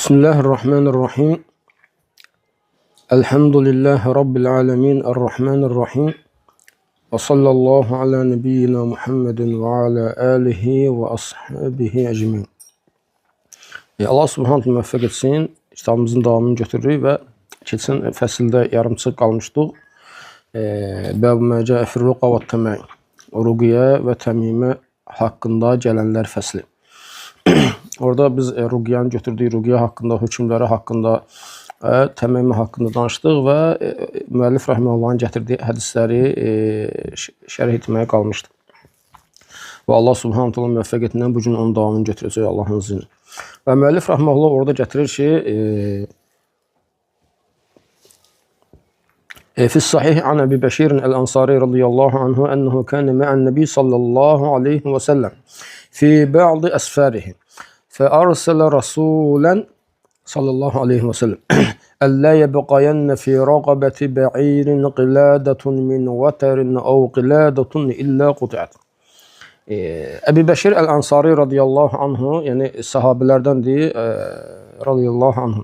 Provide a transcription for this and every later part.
Bismillahirrahmanirrahim. Elhamdülillahi Rabbil alemin. Errahmanirrahim. Ve sallallahu ala nebiyyina Muhammedin ve ala alihi ve ashabihi ecmin. Allah subhanahu müvəffəq etsin. Kitabımızın davamını götürürük və keçən fəsildə yarımçıq qalmışdıq. Bəb-i məcə fir-ruqa və təməim. Ruqiyyə və təmimə haqqında gələnlər fəsli. Orada biz ruqiyyanı götürdük, ruqiyyə haqqında, hökmləri haqqında, təmimi haqqında danışdıq və müəllif rəhməhullahın gətirdiyi hədisləri şərh etməyə qalmışdı. Və Allah subhanahu ta'ala müvəffəqiyyətindən bugün onun davamını götürəcək Allahın izni. Və müəllif rəhməhullah orada gətirir ki, Fis-sahih an Əbi Bəşirin Əl-Ansari radiyallahu anhu ənəhu kənə mə'ən nəbi sallallahu aleyhi və səlləm fi ba'di əsfərihi فأرسل رسولا صلى الله عليه وسلم ألا يبقين في رقبة بعير قلادة من وتر أو قلادة إلا قطعت. Əbi Bəşir Əl-Ansari radiyallahu anhu, yəni sahabilərdəndir, radiyallahu anhu.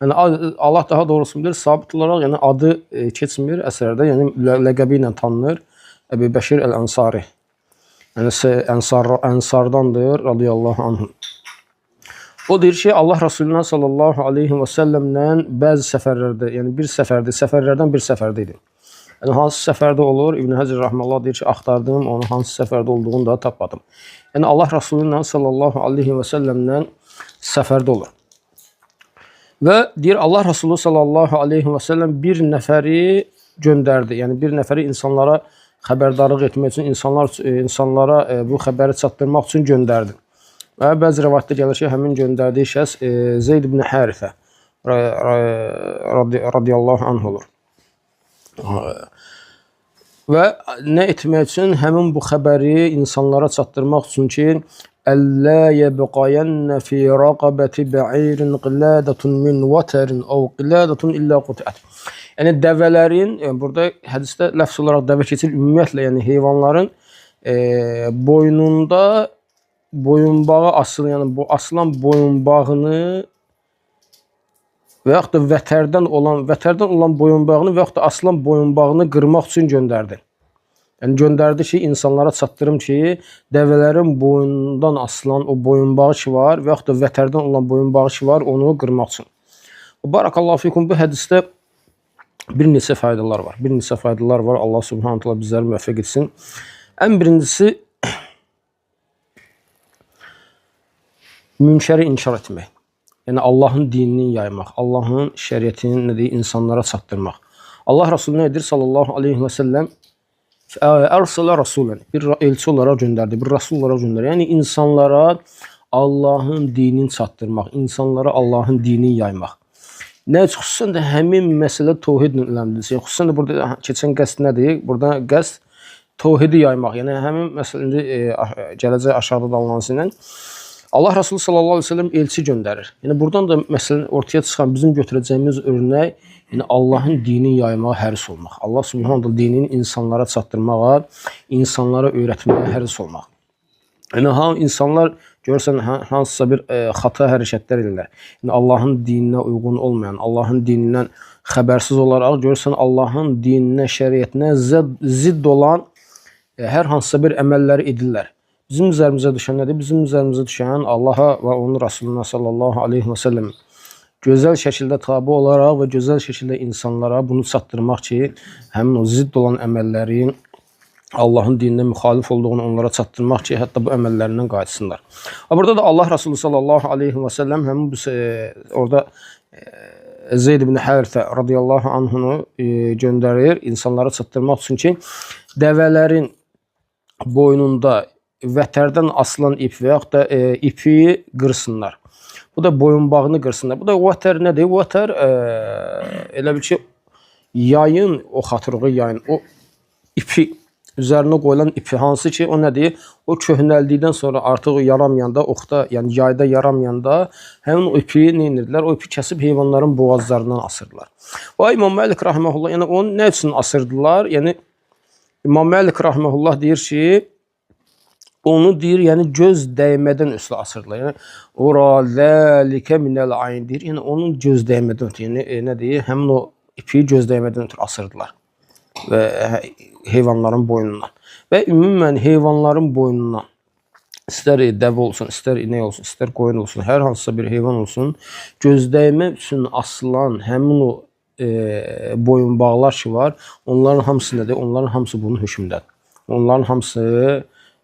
Yəni Allah daha doğrusu bilir, sabit olaraq yəni adı keçmir əsərdə, yəni ləqəbi ilə tanınır. Əbi Bəşir Əl-Ansari. Yəni Ənsardandır radiyallahu anhu. O deyir ki, Allah Resulündən sallallahu aleyhi və səlləmdən bəzi səfərlərdə, yəni bir səfərdə, səfərlərdən bir səfərdə idi. Yəni hansı səfərdə olur? İbn Həcər rəhməllah deyir ki, axtardım, onu hansı səfərdə olduğunu da tapmadım. Yəni Allah Resulündən sallallahu aleyhi və səlləmdən səfərdə olur. Və deyir, Allah Resulü sallallahu aleyhi və səlləm bir nəfəri göndərdi. Yəni bir nəfəri insanlara xəbərdarlıq etmək üçün, insanlara bu xəbəri çatdırmaq üçün göndərdi. Və bəzi rivayətdə gəlir ki, həmin göndərdiyi şəxs Zeyd ibn Hərifə radiyallahu anh olur. Və nə etmək üçün? Həmin bu xəbəri insanlara çatdırmaq üçün ki, Əllə yəbqayənnə fi raqabəti bə'irin qilədətun min vətərin əv qilədətun illə qutiət. Yəni dəvələrin, burada hədisdə ləfz olaraq dəvə keçir, ümumiyyətlə yəni heyvanların boynunda boyunbağı asılı, yəni bu asılan boyunbağını və yaxud da vətərdən olan boyunbağını və yaxud da asılan boyunbağını qırmaq üçün göndərdi. Yəni göndərdi ki, insanlara çatdırım ki, dəvələrin boyundan asılan o boyunbağı ki var və yaxud da vətərdən olan boyunbağı ki var, onu qırmaq üçün. Barakallahu fikum, bu hədisdə bir neçə faydalar var. Bir neçə faydalar var. Allah subhanahu ta'ala bizləri müvəffəq etsin. Ən birincisi, münşəri inkar etmək. Yəni Allahın dinini yaymaq, Allahın şəriətini nədir, insanlara çatdırmaq. Allah Resulü nə edir sallallahu aleyhi və səlləm? Ərsələ rasulən, bir elçi olaraq göndərdi, bir rasul olaraq göndərdi. Yəni insanlara Allahın dinini çatdırmaq, insanlara Allahın dinini yaymaq. Nə üçün? Xüsusən də həmin məsələ təvhidlə ilgilidir. Xüsusən də burada keçən qəsd nədir? Burada qəsd təvhidi yaymaq. Yəni həmin məsələ gələcək aşağıda dalanılan Allah Resulü sallallahu aleyhi ve sellem elçi göndərir. Yəni buradan da məsələn ortaya çıxan bizim götürəcəyimiz örnək, yəni Allahın dinini yaymağa həris olmaq. Allah subhanahu ta'ala dinini insanlara çatdırmağa, insanlara öyrətməyə həris olmaq. Yəni insanlar görürsən hansısa bir xata hərəkətlər edirlər. Yəni Allahın dininə uyğun olmayan, Allahın dinindən xəbərsiz olaraq görürsən Allahın dininə, şəriətinə zidd olan hər hansısa bir əməlləri edirlər. Bizim üzərimizə düşən nədir? Bizim üzərimizə düşən Allaha və onun Rasuluna sallallahu aleyhi və səlləm gözəl şəkildə tabi olaraq və gözəl şəkildə insanlara bunu çatdırmaq ki, həmin o zidd olan əməllərin Allahın dininə müxalif olduğunu onlara çatdırmaq ki, hətta bu əməllərindən qayıtsınlar. Burada da Allah Rasulü sallallahu aleyhi və səlləm həmin bu orada Zeyd ibn Hərifə radiyallahu anhunu göndərir insanlara çatdırmaq üçün ki, dəvələrin boynunda vətərdən asılan ip və yaxud da ipi qırsınlar. Bu da boyunbağını qırsınlar. Bu da vətər nədir? Vətər elə bil ki, yayın, o xatırığı yayın, o ipi, üzərinə qoyulan ipi, hansı ki, o nədir? O köhnəldikdən sonra artıq yaramayanda, oxda, yəni yayda yaramayanda həmin o ipi nə edirdilər? O ipi kəsib heyvanların boğazlarından asırdılar. Və İmam Məlik rəhməhullah, yəni onu nə üçün asırdılar? Yəni İmam Məlik rəhməhullah deyir ki, onu deyir, yəni göz dəymədən üstə asırdılar. Yəni ora zəlikə minəl ayn deyir. Yəni onun göz dəymədən ötürü, yəni nə deyir? Həmin o ipi göz dəymədən ötürü asırdılar və heyvanların boynundan. Və ümumən heyvanların boynundan, istər dəvə olsun, istər inək olsun, istər qoyun olsun, hər hansısa bir heyvan olsun, gözdəymə üçün asılan həmin o boyunbağlar ki var, onların hamısı nədir? Onların hamısı bunun hökmündədir.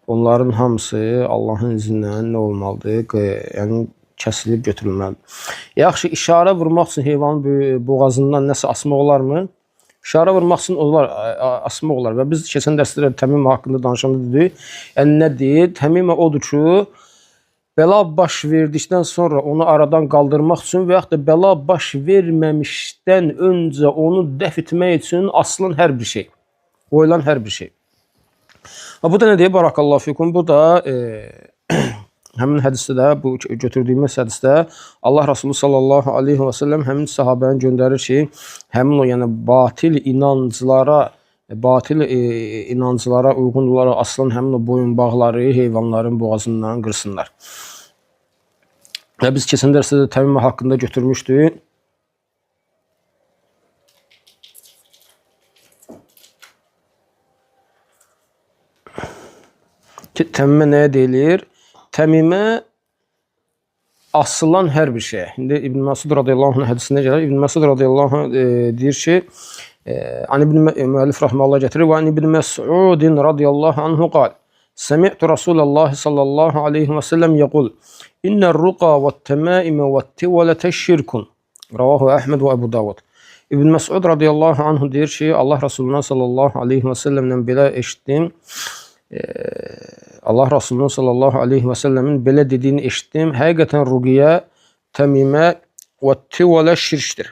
Onların hamısı Allahın izni ilə nə olmalıdır? Yəni kəsilib götürülməlidir. Yaxşı, işarə vurmaq üçün heyvanın boğazından nəsə asmaq olarmı? İşarə vurmaq üçün asmaq olar. Və biz keçən dərsdə təmimə haqqında danışanda dedik. Yəni nə deyir? Təmimə odur ki, bəla baş verdikdən sonra onu aradan qaldırmaq üçün və yaxud da bəla baş verməmişdən öncə onu dəf etmək üçün asılan hər bir şey, qoyulan hər bir şey. Bu da nə deyir? Barakallahu fikum. Bu da həmin hədisdə də, bu götürdüyümüz hədisdə Allah Resulü sallallahu aleyhi və səlləm həmin sahabəni göndərir ki, həmin o yəni batil inancılara uyğun olaraq asılan həmin o boyunbağları heyvanların boğazından qırsınlar. Və biz keçən dərsdə də təmimə haqqında götürmüşdük. Təmimə nəyə deyilir? Təmimə asılan hər bir şeyə. İndi İbn Məsud radiyallahu anh hədisində gəlir. İbn Məsud radiyallahu anh deyir ki, müəllif rahmanullah gətirir. Və İbn Məsudin radiyallahu anhu qal. Səmi'tu Rasulullah sallallahu aleyhi və səlləm yəqul. İnnər-ruqa və-təmaimə və-tivalətə şirkun. Ravahu Əhməd və Əbu Davud. İbn Məsud radiyallahu anhu deyir ki, Allah Rasulullah sallallahu aleyhi və səlləmlə belə eşitdim. Allah Rasulullah sallallahu aleyhi və səlləmin belə dediyini eşitdim. Həqiqətən ruqiyyə, təmimə və tivalə şirkdir.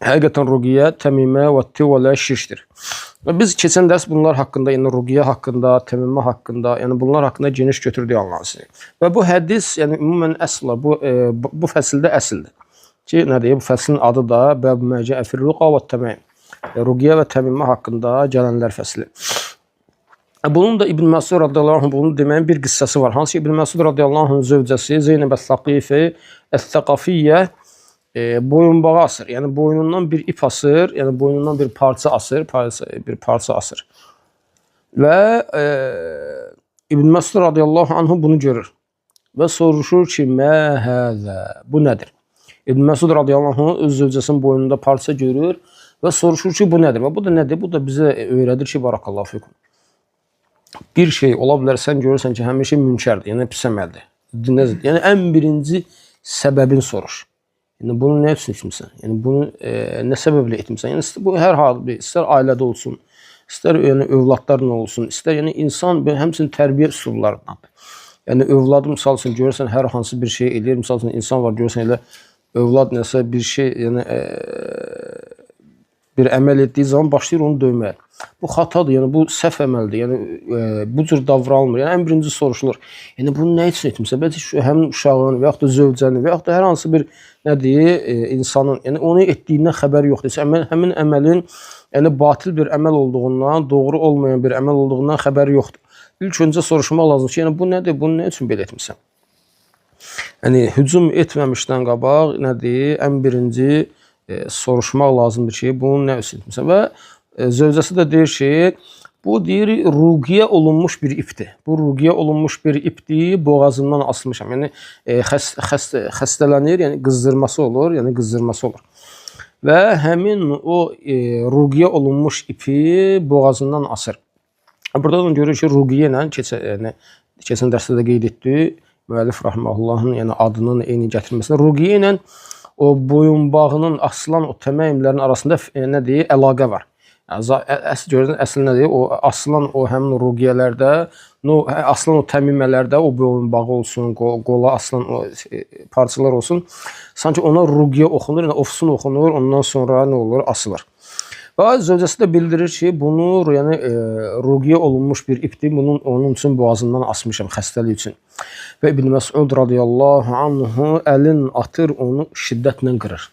Həqiqətən ruqiyyə, təmimə və tivalə şirkdir. Və biz keçən dərs bunlar haqqında, yəni ruqiyyə haqqında, təmimə haqqında, yəni bunlar haqqında geniş götürdük Allah'ın sizi. Və bu hədis, yəni ümumən əsl, bu fəsildə əsildir. Ki, nə deyir? Bu fəslin adı da Bəb Məcə Əfir-Ruqa və Təmim. Ruqiyyə və təmimə haqqında gələnlər fəsli. Bunun da İbn Məsud radiyallahu anh bunun deməyin bir qıssası var. Hansı ki İbn Məsud radiyallahu anh zövcəsi Zeynəb Əs-Saqifi Əs-Səqafiyyə boyunbağı asır. Yəni boynundan bir ip asır, yəni boynundan bir parça asır, Və İbn Məsud radiyallahu anh bunu görür və soruşur ki, mə həzə, bu nədir? İbn Məsud radiyallahu anh öz zövcəsinin boynunda parça görür və soruşur ki, bu nədir? Və bu da nədir? Bu da bizə öyrədir ki, barakallahu fikum. Bir şey ola bilər, sən görürsən ki, həmin şey münkərdir, yəni pis əməldir. Yəni ən birinci səbəbini soruş. Yəni bunu nə üçün etmirsən? Yəni bunu nə səbəblə etmirsən? Yəni bu hər halda istər ailədə olsun, istər yəni övladlarla olsun, istər yəni insan həmçinin tərbiyə üsullarındandır. Yəni övladı misal üçün görürsən hər hansı bir şey eləyir, misal üçün insan var görürsən elə övlad nəsə bir şey yəni bir əməl etdiyi zaman başlayır onu döyməyə. Bu xatadır, yəni bu səhv əməldir, yəni bu cür davranılmır. Yəni ən birinci soruşulur. Yəni bunu nə üçün etmirsən? Bəlkə həmin uşağın və yaxud da zövcənin və yaxud da hər hansı bir nə deyir, insanın, yəni onu etdiyindən xəbər yoxdur. Həmin əməlin yəni batil bir əməl olduğundan, doğru olmayan bir əməl olduğundan xəbəri yoxdur. İlk öncə soruşmaq lazımdır ki, yəni bu nədir? Bunu nə üçün belə etmirsən? Yəni hücum etməmişdən qabaq nədir? Ən birinci soruşmaq lazımdır ki, bunu nə üçün etmirsən? Və zövcəsi də deyir ki, bu deyir ruqiyyə olunmuş bir ipdir. Bu ruqiyyə olunmuş bir ipdir, boğazından asılmışam. Yəni xəstələnir, yəni qızdırması olur, Və həmin o ruqiyyə olunmuş ipi boğazından asır. Burada da görürük ki, ruqiyyə ilə keçən dərsdə də qeyd etdik, müəllif rahiməhullahın yəni adının eyni gətirməsində ruqiyyə ilə o boyunbağının asılan o təməyimlərin arasında nə deyir, əlaqə var. Əsl nədir? O asılan o həmin ruqiyyələrdə, asılan o təmimələrdə, o boyunbağı olsun, qola asılan o parçalar olsun, sanki ona ruqiyyə oxunur, yəni ofsun oxunur, ondan sonra nə olur? Asılır. Və zövcəsi də bildirir ki, bunu yəni ruqiyyə olunmuş bir ipdir, onun üçün boğazından asmışam xəstəlik üçün. Və İbn Məsud radiyallahu anhu əlin atır, onu şiddətlə qırır.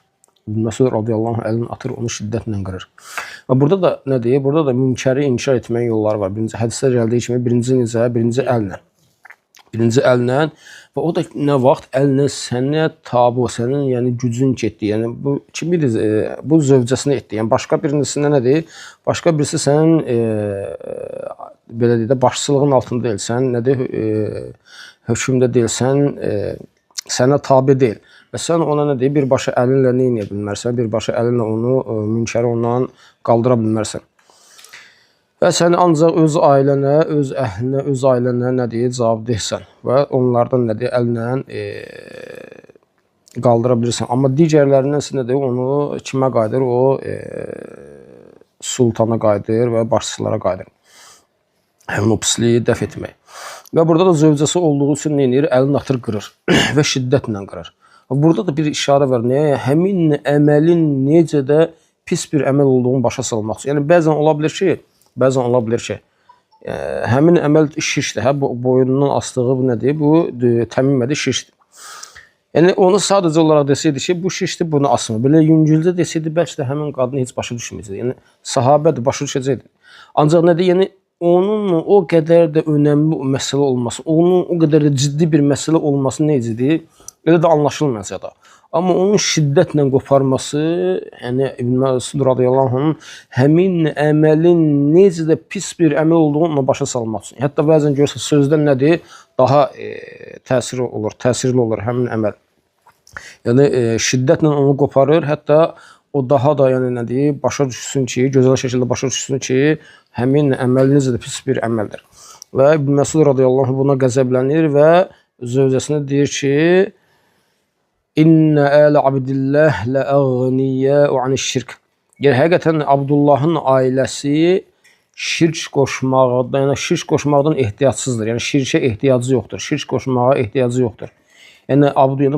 İbn Məsud radiyallahu anh əlini atır, onu şiddətlə qırır. Və burada da nə deyir? Burada da münkəri inkar etməyin yolları var. Birinci hədisdə gəldiyi kimi birinci necə? Birinci əllə. Birinci əllə və o da nə vaxt əllə sənə tabu, sənin yəni gücün getdi. Yəni bu kimidir? Bu zövcəsinə etdi. Yəni başqa birincisində nədir? Başqa birisi sənin belə deyək də başçılığın altında deyilsən, nədir? Hökmdə deyilsən, sənə tabe deyil. Və sən ona nə deyir? Birbaşa əlinlə nə edə bilmərsən? Birbaşa əlinlə onu, münkəri ondan qaldıra bilmərsən. Və sən ancaq öz ailənə, öz əhlinə, öz ailənə nə deyir? Cavabdehsən. Və onlardan nə deyir? Əllə qaldıra bilirsən. Amma digərlərindən nə deyir? Onu kimə qayıdır? O sultana qayıdır və başçılara qayıdır. Həmin o pisliyi dəf etmək. Və burada da zövcəsi olduğu üçün nə edir? Əlini atır, qırır və şiddətlə qırır. Burada da bir işarə var. Nəyə? Həmin əməlin necə də pis bir əməl olduğunu başa salmaq üçün. Yəni bəzən ola bilər ki, həmin əməl şirkdir. Hə, boynundan astığı bu nədir? Bu təmimmədir, şirkdir. Yəni onu sadəcə olaraq desəydi ki, bu şirkdir, bunu asmır. Belə yüngülcə desəydi, bəlkə də həmin qadını heç başa düşməyəcəkdi. Yəni sahabədir, başa düşəcəkdi. Ancaq nədir? Yəni onun o qədər də önəmli məsələ olması, onun o qədər də ciddi bir məsələ olması necədir? Elə də anlaşılmayacaq da. Amma onun şiddətlə qoparması, yəni İbn Məsud radiyallahu anh həmin əməlin necə də pis bir əməl olduğunu ona başa salmaq üçün. Hətta bəzən görürsən sözdən nədir? Daha təsirli olur həmin əməl. Yəni şiddətlə onu qoparır, hətta o daha da yəni nədir? Başa düşsün ki, gözəl şəkildə başa düşsün ki, həmin əməl necə də pis bir əməldir. Və İbn Məsud radiyallahu anh buna qəzəblənir və zövcəsinə deyir ki, İnnə ələ abdillah ləəğniyyəu anişşirk. Yəni, həqiqətən Abdullahın ailəsi şirk qoşmaqdan, yəni şirk qoşmaqdan ehtiyatsızdır. Yəni, şirkə ehtiyacı yoxdur. Şirk qoşmağa ehtiyacı yoxdur. Yəni,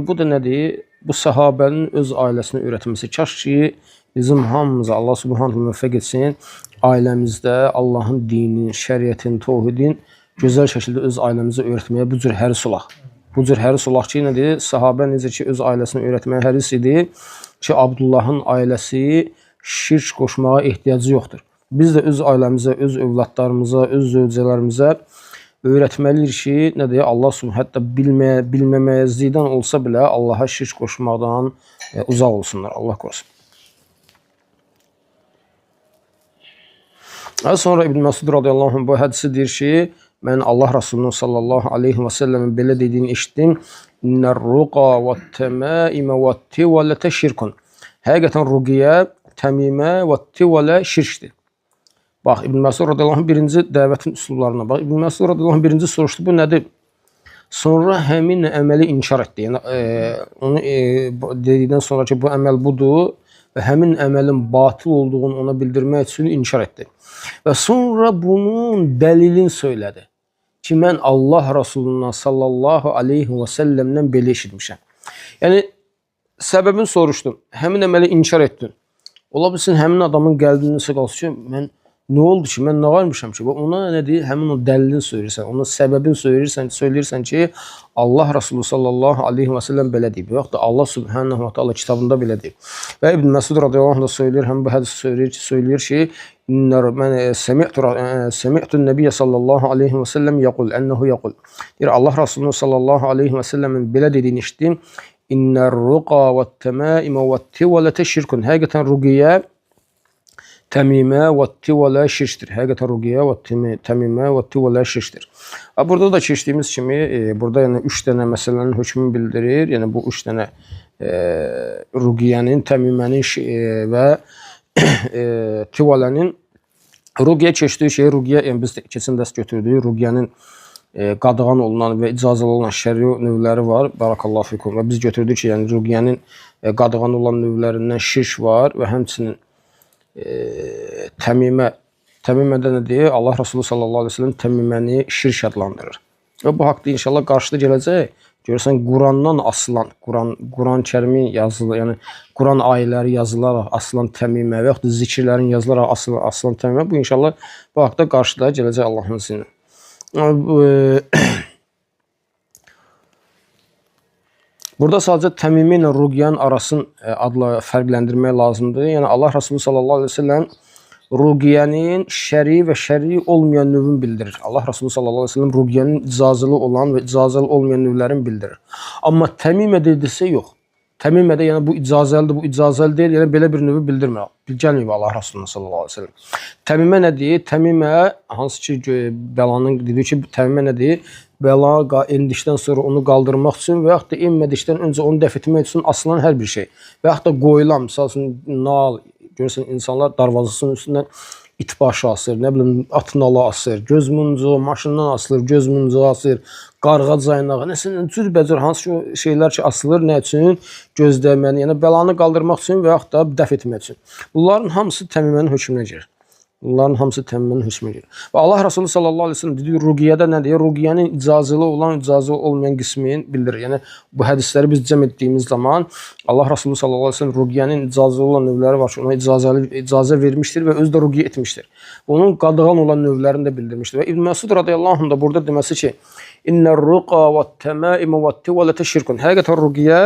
bu da nədir? Bu səhabənin öz ailəsinə öyrətməsi. Kaş ki, bizim hamımıza Allah subhanahu müvəffəq etsin, ailəmizdə Allahın dinin, şəriətin, təvhidin gözəl şəkildə öz ailəmizə öyrətməyə bu cür həris olaq. Bu cür həris olaq ki, nədir? Sahabə necə ki, öz ailəsinə öyrətməyə həris idi ki, Abdullahın ailəsi şirk qoşmağa ehtiyacı yoxdur. Biz də öz ailəmizə, öz övladlarımıza, öz zövcələrimizə öyrətməliyik ki, nədir? Allah hətta bilməməzlikdən olsa belə Allaha şirk qoşmaqdan uzaq olsunlar. Allah qorusun. Sonra İbn Məsud radiyallahu anh bu hədisi deyir ki, mən Allah Rasulunun sallallahu aleyhi və səlləmin belə dediyini eşitdim. İnnər-ruqa və-təmaimə və-tivələtə şirkun. Həqiqətən ruqiyə, təmimə və tivələ şirkdir. Bax, İbn Məsud radiyallahu anh birinci dəvətin üsullarına bax. İbn Məsud radiyallahu anh birinci soruşdu, bu nədir? Sonra həmin əməli inkar etdi. Yəni, onu dedikdən sonra ki, bu əməl budur və həmin əməlin batıl olduğunu ona bildirmək üçün inkar etdi. Və sonra bunun dəlilini söylədi. Ki, mən Allah Rasulundan sallallahu aleyhi və səlləmdən belə eşitmişəm. Yəni, səbəbini soruşdum. Həmin əməli inkar etdin. Ola bilsin, həmin adamın qəlbini nəsə qalsın ki, mən nə oldu ki, mən nə varmışam ki? Ona nə deyir? Həmin o dəlilini söyləyirsən, onun səbəbini söyləyirsən ki, Allah Rasulü sallallahu aleyhi və səlləm belə deyib. Yox da Allah subhanahu wa ta'ala kitabında belə deyib. Və İbn Məsud radiyallahu anh da söyləyir, həm bu hədisi söyləyir ki, mən semi'tun nəbiyyə sallallahu aleyhi və səlləm yəqul, ənəhu yəqul. Deyir, Allah Rasulü sallallahu aleyhi və səlləmin belə dediyini işitdim. İnnər-ruqa və-təmaimə və-tivələtə şirkun. Həqiqətən ruqiyyə, təmimə və tivələ şirkdir. Həqiqətən ruqiyyə və təmimə və tivələ şirkdir. Burada da keçdiyimiz kimi, burada yəni 3 dənə məsələnin hökmünü bildirir. Yəni bu 3 dənə ruqiyyənin, təmimənin və tivələnin ruqiyyə keçdiyi şey, ruqiyyə, yəni biz keçən dərs götürdük, ruqiyyənin qadağan olunan və icazəli olan şəri növləri var. Barakallahu fikum. Və biz götürdük ki, yəni ruqiyyənin qadağan olan növlərindən şirk var və həmçinin təmimədə nə deyir? Allah Rasulü sallallahu aleyhi ve sellem təmiməni şirk adlandırır. Və bu haqda inşallah qarşıda gələcək. Görürsən, Qurandan asılan, Quran-Kərimi yazılı, yəni Quran ayələri yazılaraq asılan təmimə və yaxud da zikirlərin yazılaraq asılan təmimə, bu inşallah bu haqda qarşıda gələcək Allahın izni. Burada sadəcə təmimi ilə ruqyanın arasını adla fərqləndirmək lazımdır. Yəni Allah Resulü sallallahu əleyhi və səlləm ruqyanın şəri və şəri olmayan növünü bildirir. Allah Resulü sallallahu əleyhi və səlləm ruqyanın icazəli olan və icazəli olmayan növlərini bildirir. Amma təmimə dedisə yox. Təmimədə yəni bu icazəlidir, bu icazəli deyil, yəni belə bir növü bildirmir. Gəlməyib Allah Resulü sallallahu əleyhi və səlləm. Təmimə nə deyir? Təmimə hansı ki bəlanın dediyi ki, təmimə nə deyir? Bəla endikdən sonra onu qaldırmaq üçün və yaxud da enmədikdən öncə onu dəf etmək üçün asılan hər bir şey. Və yaxud da qoyulan, misal üçün nal, görürsən insanlar darvazasının üstündən it başı asır, nə bilim at nalı asır, göz muncuğu maşından asılır, göz muncuğu asır, qarğa caynağı, nəsə cürbəcür hansı ki şeylər ki asılır, nə üçün? Gözləməni, yəni bəlanı qaldırmaq üçün və yaxud da dəf etmək üçün. Bunların hamısı təmimənin hökmünə girir. Bunların hamısı təmimmənin hökmünə girir. Və Allah Resulü sallallahu əleyhi və səlləm dediyi ruqiyyədə nə deyir? Ruqiyyənin icazəli olan, icazəli olmayan qismini bildirir. Yəni bu hədisləri biz cəm etdiyimiz zaman Allah Resulü sallallahu əleyhi və səlləm ruqiyyənin icazəli olan növləri var ki, ona icazə vermişdir və özü də ruqiyyə etmişdir. Onun qadağan olan növlərini də bildirmişdir. Və İbn Məsud radiyallahu anh da burada deməsi ki, İnnər-ruqa və-təmaim və-tivalətə şirkun. Həqiqətən ruqiyyə,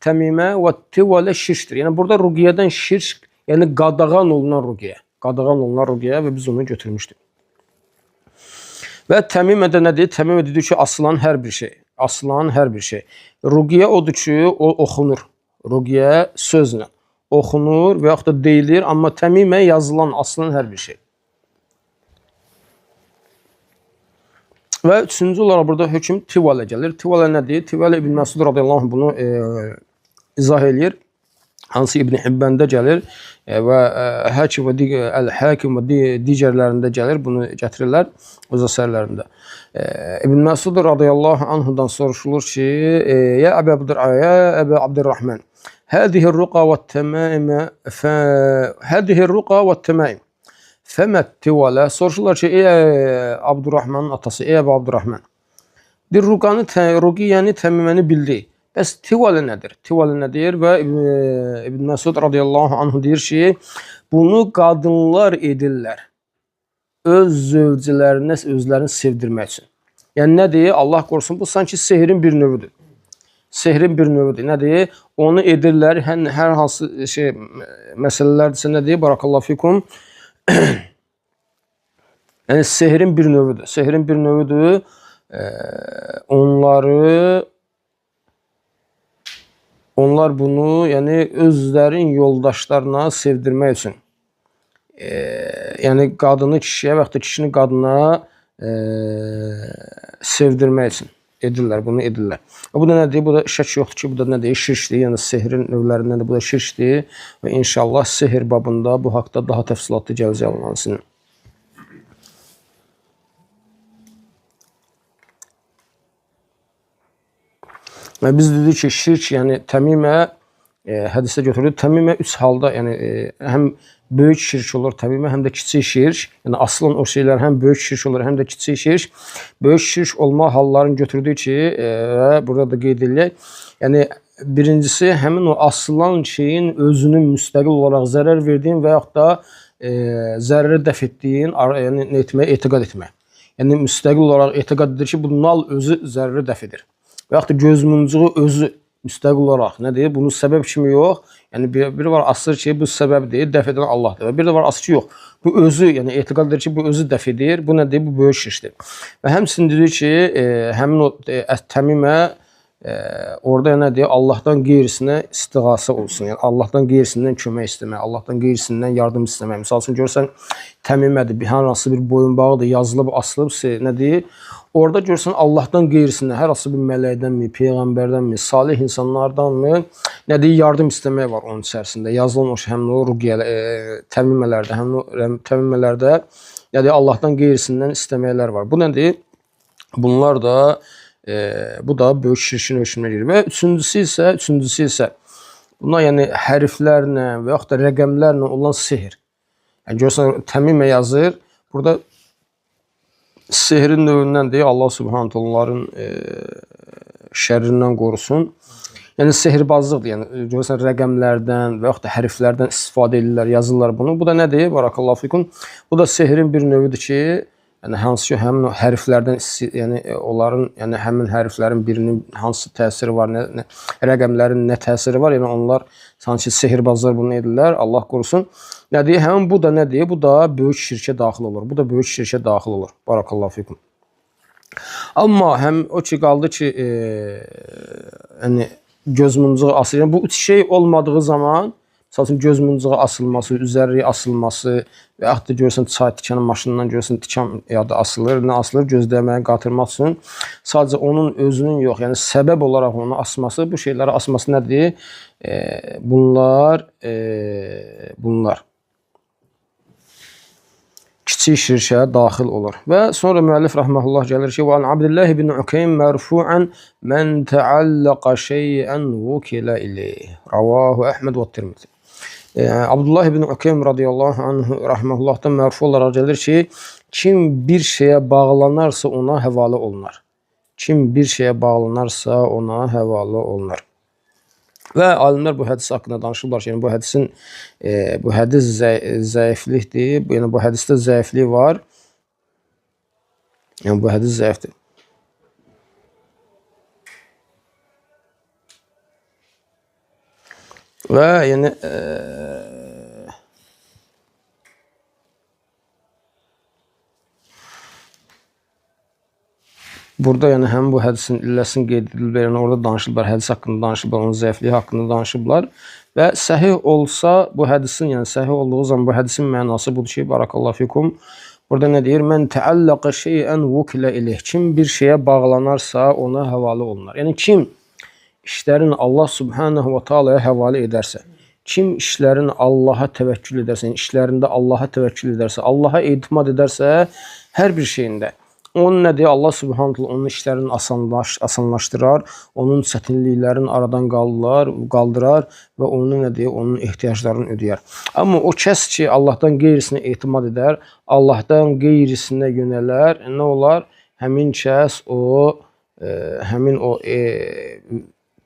təmimə və tivalə şirkdir. Yəni burada ruqiyyədən şirk, yəni qadağan olunan ruqiyyə. Qadağan olunan ruqiyyə və biz onu götürmüşdük. Və təmimə də nədir? Təmimə dedik ki, asılan hər bir şey. Asılan hər bir şey. Ruqiyyə odur ki, o oxunur. Ruqiyyə sözlə oxunur və yaxud da deyilir, amma təmimə yazılan, asılan hər bir şey. Və üçüncü olaraq burada hökm tivalə gəlir. Tivalə nədir? Tivalə İbn Məsud radiyallahu anh bunu izah eləyir. Hansı İbn Hibbəndə gəlir və Həkim və Əl-Həkim və digərlərində gəlir, bunu gətirirlər öz əsərlərində. İbn Məsud radiyallahu anhudan soruşulur ki, Ya Əbu Abdurrahman, Hədihi-r-ruqa və-təmaim Fəmət-tivalə. Soruşurlar ki, ey Abdurrahmanın atası, ey Əbu Abdurrahman, ruqiyyəni, təmiməni bildi. Bəs tivalə nədir? Tivalə nədir? Və İbn Məsud radiyallahu anhu deyir ki, bunu qadınlar edirlər öz zövcələrinə özlərini sevdirmək üçün. Yəni nədir? Allah qorusun, bu sanki sehrin bir növüdür. Sehrin bir növüdür. Nədir? Onu edirlər, hər hansı şey, məsələlərdirsə nədir? Barakallahu fikum. Yəni sehrin bir növüdür. Sehrin bir növüdür. Onlar bunu, yəni özlərin yoldaşlarına sevdirmək üçün, yəni qadını kişiyə və yaxud da kişini qadına sevdirmək üçün edirlər, bunu edirlər. Bu da nədir? Bu da şək yoxdur ki, bu da nədir? Şirkdir, yəni sehrin növlərindəndir, bu da şirkdir və inşallah sehr babında bu haqda daha təfsilatlı gələcək Allah'ın. Və biz dedik ki, şirk, yəni təmimə hədisdə götürülür. Təmimə üç halda, yəni həm böyük şirk olur təmimə, həm də kiçik şirk. Yəni asılan o şeylər həm böyük şirk olur, həm də kiçik şirk. Böyük şirk olma hallarını götürdük ki, burada da qeyd edilək. Yəni birincisi həmin o asılan şeyin özünün müstəqil olaraq zərər verdiyin və yaxud da zərəri dəf etdiyin, yəni etiqad etmək. Yəni müstəqil olaraq etiqad edir ki, bu nal özü zərəri dəf edir. Və yaxud da göz muncuğu özü müstəqil olaraq nədir? Bunun səbəb kimi yox. Yəni biri var asır ki, bu səbəb deyil, dəf edən Allahdır. Və bir də var asır ki, yox. Bu özü, yəni etiqad edir ki, bu özü dəf edir. Bu nədir? Bu böyük şirkdir. Və həmçinin dedik ki, həmin o təmimə orada nədir? Allahdan qeyrisinə istiğasə olsun. Yəni Allahdan qeyrisindən kömək istəmək, Allahdan qeyrisindən yardım istəmək. Məsəl üçün görsən təmimədir, hər hansı bir boyunbağıdır, yazılıb, asılıbsa nədir? Orada görsən Allahdan qeyrisindən, hər hansı bir mələkdənmi, peyğəmbərdənmi, salih insanlardanmı nədir? Yardım istəmək var onun içərisində. Yazılan o həmin o təmimələrdə, həmin o təmimələrdə nədir? Allahdan qeyrisindən istəməklər var. Bu nədir? Bunlar da bu da böyük şirkin hökmünə girir. Və üçüncüsü isə buna yəni hərflərlə və yaxud da rəqəmlərlə olan sehr. Yəni görsən təmimə yazır. Burada sehrin növündəndir. Allah subhanahu taala onların şərrindən qorusun. Yəni sehirbazlıqdır. Yəni görsən rəqəmlərdən və yaxud da hərflərdən istifadə edirlər, yazırlar bunu. Bu da nədir? Barakallahu fikum. Bu da sehrin bir növüdür ki, Yəni hansı ki, həmin o hərflərdən yəni onların yəni həmin hərflərin birinin hansı təsiri var, rəqəmlərin nə təsiri var? Yəni onlar sanki sehirbazlar bunu edirlər, Allah qorusun. Nədir? Həmin bu da nədir? Bu da böyük şirkə daxil olur. Bu da böyük şirkə daxil olur. Barakallahu fikum. Amma həm o ki qaldı ki, yəni göz muncuğu asılır. Yəni bu üç şey olmadığı zaman, məsələn göz muncuğu asılması, üzərliyi asılması və yaxud da görürsən çay tikən maşından görürsən tikan ya da asılır, nə asılır? Gözləməyə qatırmaq üçün sadəcə onun özünün yox, yəni səbəb olaraq onu asması, bu şeyləri asması nədir? Bunlar kiçik şirkə daxil olur. Və sonra müəllif rəhməhullah gəlir ki, "Və an Abdullah ibn Ukaym mərfu'an men ta'allaqa şey'an vukila ilayh." Ravahu Əhməd və Tirmizi. Abdullah ibn Ukaym radiyallahu anhu rəhməhullahdan mərfu olaraq gəlir ki, kim bir şeyə bağlanarsa ona həvalə olunar. Kim bir şeyə bağlanarsa ona həvalə olunar. Və alimlər bu hədis haqqında danışırlar ki, yəni bu hədis zəiflikdir. Yəni bu hədisdə zəiflik var. Yəni bu hədis zəifdir. Və yəni burada yəni həmin bu hədisin illəsini qeyd edilib, yəni orada danışıblar, hədis haqqında danışıblar, onun zəifliyi haqqında danışıblar və səhih olsa bu hədisin, yəni səhih olduğu zaman bu hədisin mənası budur ki, barakallahu fikum. Burada nə deyir? Mən təallaqa şey'an vukila ilayh. Kim bir şeyə bağlanarsa ona həvalə olunar. Yəni kim işlərin Allah subhanahu və taalaya həvalə edərsə, kim işlərin Allaha təvəkkül edərsə, yəni işlərində Allaha təvəkkül edərsə, Allaha etimad edərsə, hər bir şeyində onun nədir? Allah subhanahu taala onun işlərini asanlaşdırar, onun çətinliklərini aradan qaldırar və onun nədir? Onun ehtiyaclarını ödəyər. Amma o kəs ki, Allahdan qeyrisinə etimad edər, Allahdan qeyrisinə yönələr, nə olar? Həmin kəs həmin o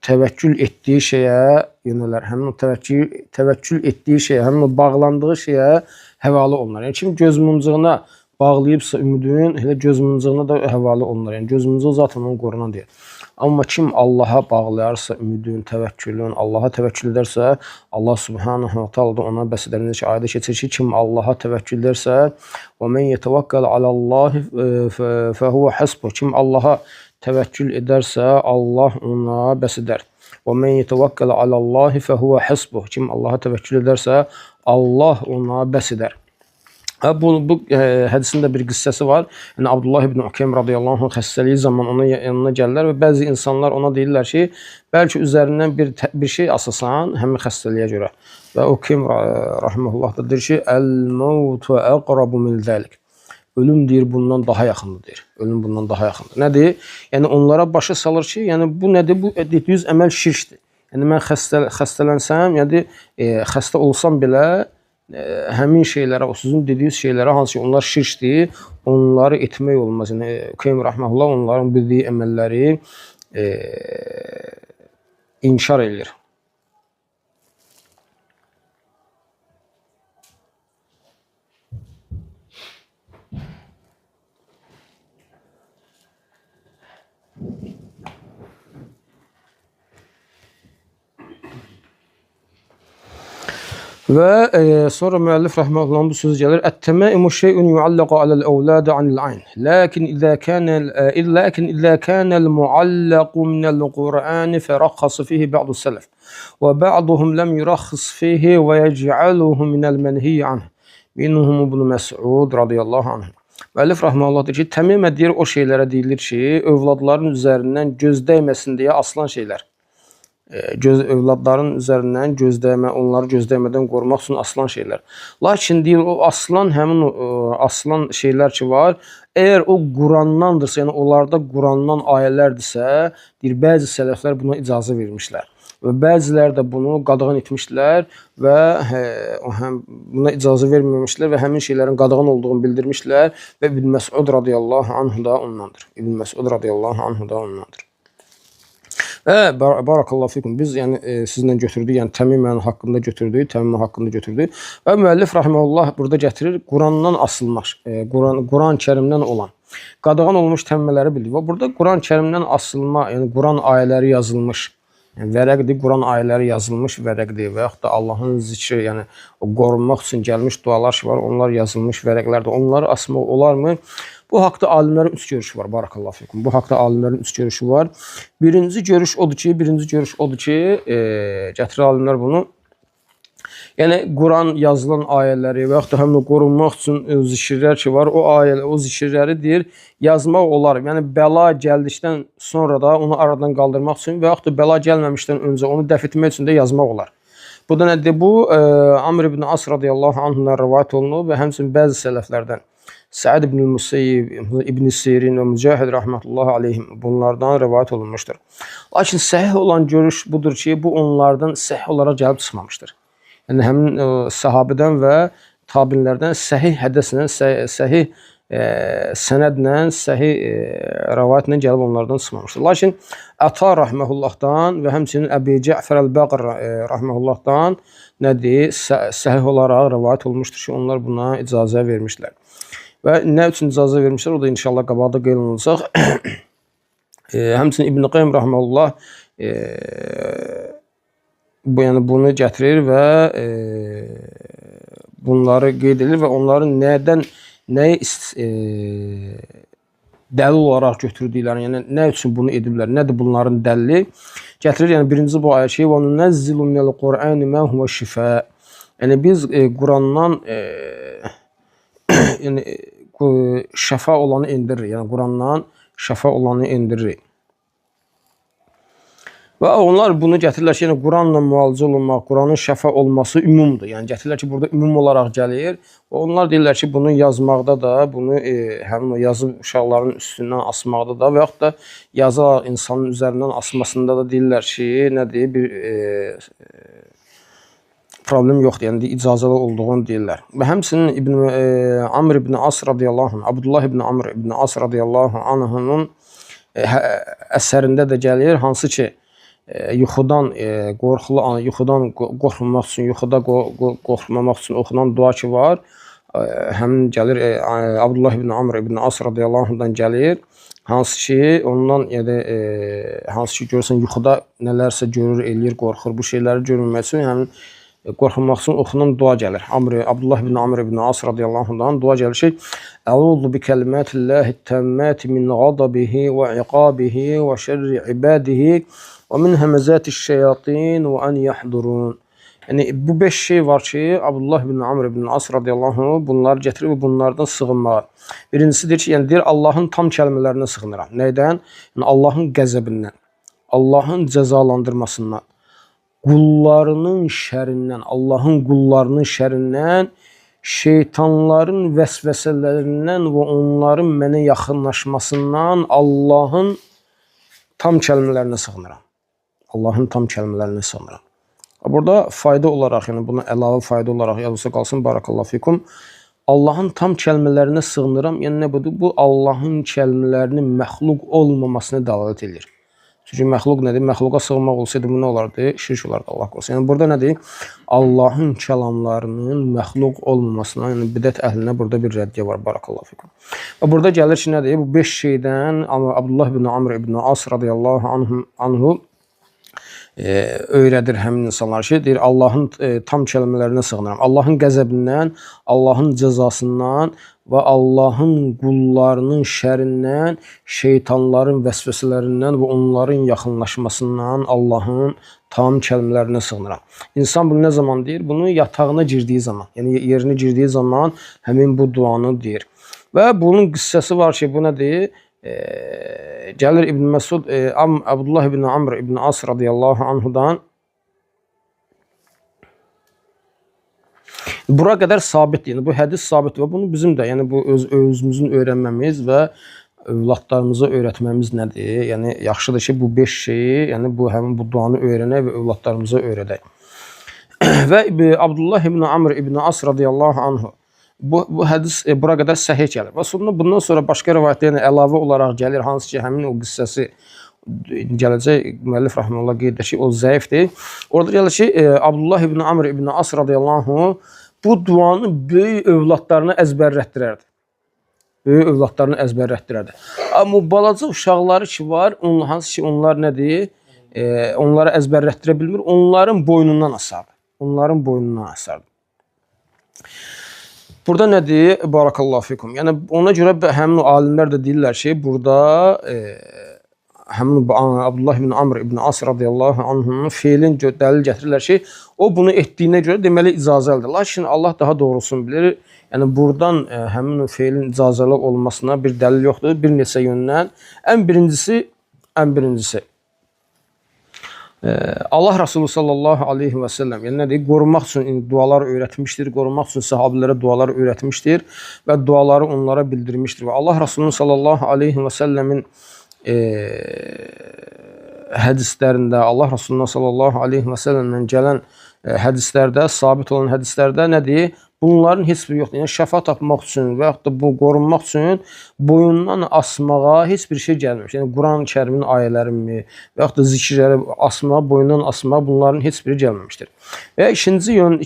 təvəkkül etdiyi şeyə yönələr. Həmin o təvəkkül etdiyi şeyə, həmin o bağlandığı şeyə həvalə olunar. Yəni kim göz muncuğuna bağlayıbsa ümidin, elə göz muncuğuna da həvalə olunar. Yəni göz muncuğu zaten onun qorunan deyil. Amma kim Allaha bağlayarsa ümidin, təvəkkülün, Allaha təvəkkül edərsə, Allah subhanahu wa taala da ona bəs edər. Necə ayədə keçir ki, kim Allaha təvəkkül edərsə, "Və men yetevəkkəl alallahi fehuve hasbuh." Kim Allaha təvəkkül edərsə, Allah ona bəs edər. "Və men yetevəkkəl alallahi fehuve hasbuh." Kim Allaha təvəkkül edərsə, Allah ona bəs edər. Bu hədisin də bir qissəsi var. Yəni Abdullah ibn Ukaym radiyallahu anh xəstəliyi zaman onun yanına gəlirlər və bəzi insanlar ona deyirlər ki, bəlkə üzərindən bir şey asasan həmin xəstəliyə görə. Və Ukaym rahimehullah da deyir ki, "Əl-mautu aqrabu min zalik." Ölüm deyir bundan daha yaxındır deyir. Ölüm bundan daha yaxındır. Nədir? Yəni onlara başa salır ki, yəni bu nədir? Bu etdiyiniz əməl şirkdir. Yəni mən xəstələnsəm, yəni xəstə olsam belə həmin şeylərə, o sizin dediyiniz şeylərə hansı ki onlar şirkdir, onları etmək olmaz. Yəni Ukaym rahmehullah onların bildiyi əməlləri inkar edir. Və sonra müəllif rəhməhullahın bu sözü gəlir. "Ət-təmaimu şey'un yu'allaqu alal-awlad anil-ayn. Lakin izə kana al-mu'allaqu minəl-Qur'an farakhasa fihi ba'du salaf və ba'duhum lam yurakhis fihi və yec'aluhu minəl-mənhi anh. Minhum İbn Məs'ud radiyallahu anh." Müəllif rəhməhullah deyir ki, təmimə deyir o şeylərə deyilir ki, övladların üzərindən göz dəyməsin deyə asılan şeylər. Övladların üzərindən onları gözdəymədən qorumaq üçün asılan şeylər. Lakin deyir o asılan həmin asılan şeylər ki var, əgər o Qurandandır, yəni onlarda Qurandan ayələrdirsə, deyir bəzi sələflər buna icazə vermişlər. Və bəziləri də bunu qadağan etmişlər və buna icazə verməmişlər və həmin şeylərin qadağan olduğunu bildirmişlər və İbn Məs'ud radiyallahu anhu da ondandır. İbn Məs'ud radiyallahu anhu da ondandır. Barakallahu fikum. Biz yəni sizlə götürdük, yəni təmimən haqqında götürdük, təmimən haqqında götürdük. Və müəllif rahimehullah burada gətirir Qurandan asılmış, Quran-Kərimdən olan qadağan olmuş təmimləri bildik. Və burada Quran-Kərimdən asılma, yəni Quran ayələri yazılmış, yəni vərəqdir, Quran ayələri yazılmış vərəqdir və yaxud da Allahın zikri, yəni o qorunmaq üçün gəlmiş dualar var, onlar yazılmış vərəqlərdir. Onları asmaq olarmı? Bu haqda alimlərin üç görüşü var. Barakallahu fikum. Bu haqda alimlərin üç görüşü var. Birinci görüş odur ki, gətirir alimlər bunu. Yəni Quran yazılan ayələri və yaxud da həmin qorunmaq üçün zikirlər ki var, o ayələr, o zikirləri deyir, yazmaq olar. Yəni bəla gəldikdən sonra da onu aradan qaldırmaq üçün və yaxud da bəla gəlməmişdən öncə onu dəf etmək üçün də yazmaq olar. Bu da nədir? Bu Amr ibn As radiyallahu anhundan rivayet olunub və həmçinin bəzi sələflərdən Səid ibn Musayyib, İbn Sirin və Mücahid rahmetullahi aleyhim bunlardan rivayet olunmuşdur. Lakin səhih olan görüş budur ki, bu onlardan səhih olaraq gəlib çıxmamışdır. Yəni həmin sahabədən və tabinlərdən səhih hədəslə, səhih sənədlə, səhih rivayətlə gəlib onlardan çıxmamışdır. Lakin Əta rahmehullahdan və həmçinin Əbi Cəfər əl-Bəqir rahmehullahdan nədir? Səhih olaraq rivayət olmuşdur ki, onlar buna icazə vermişlər. Və nə üçün icazə vermişlər, o da inşallah qabaqda qeyd olunacaq. Həmçinin İbn Qayyim rahmeullah yəni bunu gətirir və bunları qeyd edir və onların nəyi dəlil olaraq götürdükləri, yəni nə üçün bunu ediblər, nədir bunların dəlili? Gətirir, yəni birinci bu ayə ki, və nunəzzilu minəl Qur'ani mə huvə şifə. Yəni biz Qurandan yəni şəfa olanı indiririk. Yəni Qurandan şəfa olanı indiririk. Və onlar bunu gətirirlər ki, yəni Quranla müalicə olunmaq, Quranın şəfa olması ümumdur. Yəni gətirirlər ki, burada ümum olaraq gəlir. Və onlar deyirlər ki, bunu yazmaqda da, bunu həmin o yazıb uşaqların üstündən asmaqda da və yaxud da yazaraq insanın üzərindən asmasında da deyirlər ki, nədir, bir problem yoxdur, yəni icazəli olduğunu deyirlər. Və həmçinin Amr ibn As radiyallahu anh, Abdullah ibn Amr ibn As radiyallahu anh'ın əsərində də gəlir, hansı ki, yuxudan qorxmamaq üçün, yuxuda qorxmamaq üçün oxunan dua ki var, həmin gəlir Abdullah ibn Amr ibn As radiyallahu anh'dan gəlir, hansı ki, ondan yəni hansı ki görürsən yuxuda nələrsə görür, eləyir, qorxur, bu şeyləri görünmək üçün həmin qorxmaq üçün oxunan dua gəlir. Abdullah ibn Amr ibn As radiyallahu anh'dan dua gəlir ki, Əuzu bi kəlimatillahi təmmati min ğadabihi və iqabihi və şerri ibadihi və min həməzatiş şeyatin və an yahdurun. Yəni bu 5 şey var ki, Abdullah ibn Amr ibn As radiyallahu anh bunları gətirir və bunlardan sığınmağa. Birincisi deyir ki, yəni deyir Allahın tam kəlmələrinə sığınıram. Nəydən? Yəni Allahın qəzəbindən, Allahın cəzalandırmasından, qullarının şərindən, Allahın qullarının şərindən, şeytanların vəsvəsələrindən və onların mənə yaxınlaşmasından Allahın tam kəlmələrinə sığınıram. Allahın tam kəlmələrinə sığınıram. Burada fayda olaraq, yəni buna əlavə fayda olaraq yazılsa qalsın, barakallahu fikum. Allahın tam kəlmələrinə sığınıram. Yəni nə budur? Bu Allahın kəlmələrinin məxluq olmamasına dəlalət edir. Çünki məxluq nədir? Məxluqa sığınmaq olsaydı bu nə olardı? Şirk olardı, Allah qorusun. Yəni burada nədir? Allahın kəlamlarının məxluq olmamasına, yəni bidət əhlinə burada bir rəddiyə var. Barakallahu fikum. Və burada gəlir ki, nədir? Bu 5 şeydən Abdullah ibn Amr ibn As radiyallahu anhu öyrədir həmin insanlar ki, deyir Allahın tam kəlmələrinə sığınıram. Allahın qəzəbindən, Allahın cəzasından və Allahın qullarının şərindən, şeytanların vəsvəsələrindən və onların yaxınlaşmasından Allahın tam kəlmələrinə sığınıram. İnsan bunu nə zaman deyir? Bunu yatağına girdiyi zaman, yəni yerinə girdiyi zaman həmin bu duanı deyir. Və bunun qıssəsi var ki, bu nədir? Gəlir İbn Məsud, Abdullah ibn Amr ibn As radiyallahu anhudan bura qədər sabitdir. Yəni bu hədis sabitdir və bunu bizim də, yəni bu özümüzün öyrənməmiz və övladlarımıza öyrətməmiz nədir? Yəni yaxşıdır ki, bu 5 şeyi, yəni bu həmin bu duanı öyrənək və övladlarımıza öyrədək. Və Abdullah ibn Amr ibn As radiyallahu anhu bu hədis bura qədər səhih gəlir. Və sonra bundan sonra başqa rivayətlər, yəni əlavə olaraq gəlir, hansı ki, həmin o qıssəsi gələcək müəllif rahimehullah qeyd edir ki, o zəifdir. Orada gəlir ki, Abdullah ibn Amr ibn As radiyallahu anh bu duanı böyük övladlarına əzbərlətdirərdi. Böyük övladlarını əzbərlətdirərdi. Amma balaca uşaqları ki var, hansı ki onlar nədir? Onları əzbərlətdirə bilmir. Onların boynundan asardı. Onların boynundan asardı. Burada nədir? Barakallahu fikum. Yəni ona görə həmin alimlər də deyirlər ki, burada həmin Abdullah ibn Amr ibn As radiyallahu anhunun feilin dəlil gətirirlər ki, o bunu etdiyinə görə deməli icazəlidir. Lakin Allah daha doğrusunu bilir. Yəni buradan həmin feilin icazəli olmasına bir dəlil yoxdur. Bir neçə yöndən. Ən birincisi Allah Resulü sallallahu aleyhi və səlləm yəni nədir? Qorumaq üçün dualar öyrətmişdir, qorumaq üçün sahabilərə dualar öyrətmişdir və duaları onlara bildirmişdir. Və Allah Resulü sallallahu aleyhi və səlləmin hədislərində, Allah Resulü sallallahu aleyhi və səlləmdən gələn hədislərdə, sabit olan hədislərdə nədir? Bunların heç biri yoxdur. Yəni şəfa tapmaq üçün və yaxud da bu qorunmaq üçün boyundan asmağa heç bir şey gəlmir. Yəni Quran-ı Kərimin ayələrini və yaxud da zikirləri asmağa, boyundan asmağa bunların heç biri gəlməmişdir. Və ikinci yön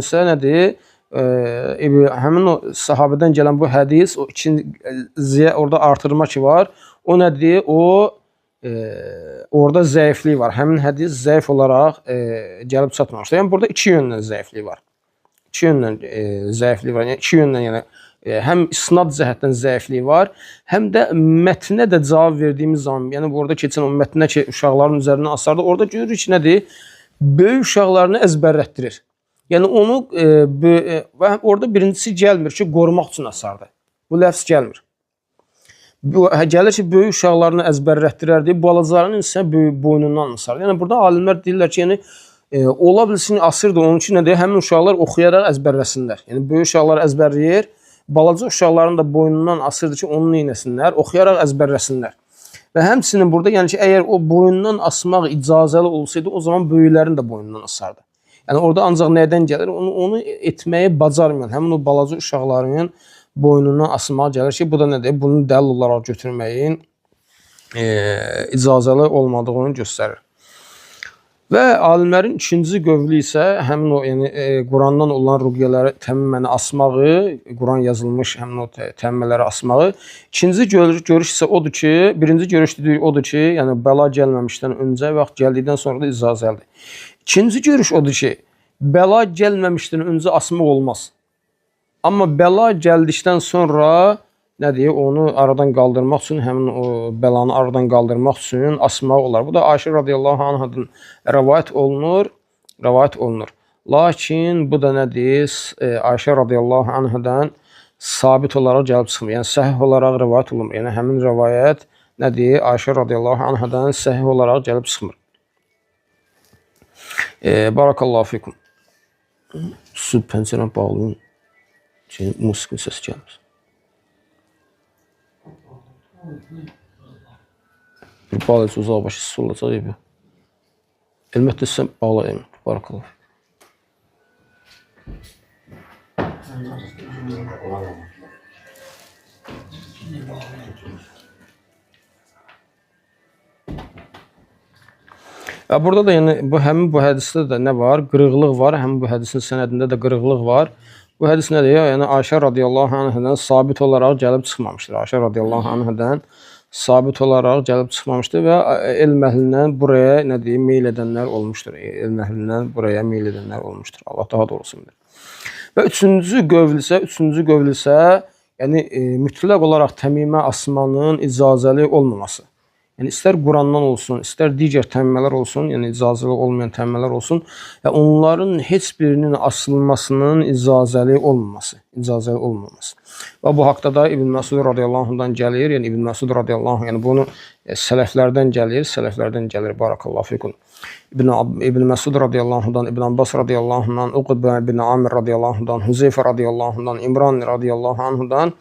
isə nədir? Həmin o sahabədən gələn bu hədis, o ikinciyə orada artırma ki var. O nədir? Orada zəiflik var. Həmin hədis zəif olaraq gəlib çatmamışdır. Yəni burada iki yöndən zəiflik var. İki yöndən zəiflik var. Yəni iki yöndən yəni həm isnad cəhətdən zəiflik var, həm də mətnə də cavab verdiyimiz zaman, yəni orada keçən o mətnə ki uşaqların üzərinə asardı, orada görürük ki nədir? Böyük uşaqlarını əzbərlətdirir. Yəni onu və orada birincisi gəlmir ki, qorumaq üçün asardı. Bu ləfz gəlmir. Gəlir ki, böyük uşaqlarını əzbərlətdirərdi, balacalarının isə böyük boynundan asardı. Yəni burada alimlər deyirlər ki, yəni ola bilsin asırdı, onun üçün nədir? Həmin uşaqlar oxuyaraq əzbərləsinlər. Yəni böyük uşaqlar əzbərləyir, balaca uşaqların da boynundan asırdı ki, onu neynəsinlər? Oxuyaraq əzbərləsinlər. Və həmçinin burada yəni ki, əgər o boynundan asmaq icazəli olsaydı, o zaman böyüklərin də boynundan asardı. Yəni orada ancaq nədən gəlir? Onu etməyi bacarmayan, həmin o balaca uşaqların boynundan asmağa gəlir ki, bu da nədir? Bunu dəlil olaraq götürməyin icazəli olmadığını göstərir. Və alimlərin ikinci qövlü isə həmin o yəni Qurandan olan rüqyələri təmimən asmağı, Quran yazılmış həmin o təmimləri asmağı. İkinci görüş isə odur ki, birinci görüş odur ki, yəni bəla gəlməmişdən öncə və yaxud gəldikdən sonra da icazəlidir. İkinci görüş odur ki, bəla gəlməmişdən öncə asmaq olmaz. Amma bəla gəldikdən sonra nədir? Onu aradan qaldırmaq üçün, həmin o bəlanı aradan qaldırmaq üçün asmaq olar. Bu da Ayşə radiyallahu anhadan rəvayət olunur. Lakin bu da nədir? Ayşə radiyallahu anhadan sabit olaraq gəlib çıxmır. Yəni səhih olaraq rəvayət olunmur. Yəni həmin rəvayət nədir? Ayşə radiyallahu anhadan səhih olaraq gəlib çıxmır. Barakallahu fikum. Su pəncərəni bağlayın. Musiqi səsi gəlmir. Bir bağlayıcı uzağa başı su olacaq evi. Elmətdə sən bağlayın. Barakallah. Burada da yəni həmin bu hədisdə də nə var? Qırıqlıq var. Həmin bu hədisin sənədində də qırıqlıq var. Bu hədis nədir? Yəni Ayşə radiyallahu anhadan sabit olaraq gəlib çıxmamışdır. Ayşə radiyallahu anhadan sabit olaraq gəlib çıxmamışdır və elm əhlindən buraya nədir? Meyl edənlər olmuşdur. Elm əhlindən buraya meyl edənlər olmuşdur. Allah daha doğrusunu bilir. Və üçüncü qövl isə yəni mütləq olaraq təmimə asmanın icazəli olmaması. Yəni istər Qurandan olsun, istər digər təmimmələr olsun, yəni icazəli olmayan təmimmələr olsun, onların heç birinin asılmasının icazəli olmaması. Və bu haqda da İbn Məsud radiyallahu anhudan gəlir, yəni İbn Məsud radiyallahu anh, yəni bunu sələflərdən gəlir, barakallahu fikum. İbn Məsud radiyallahu anhudan, İbn Abbas radiyallahu anhudan, Uqbə ibn Amir radiyallahu anhudan, Hüzeyfə radiyallahu anhudan, İmran radiyallahu anhudan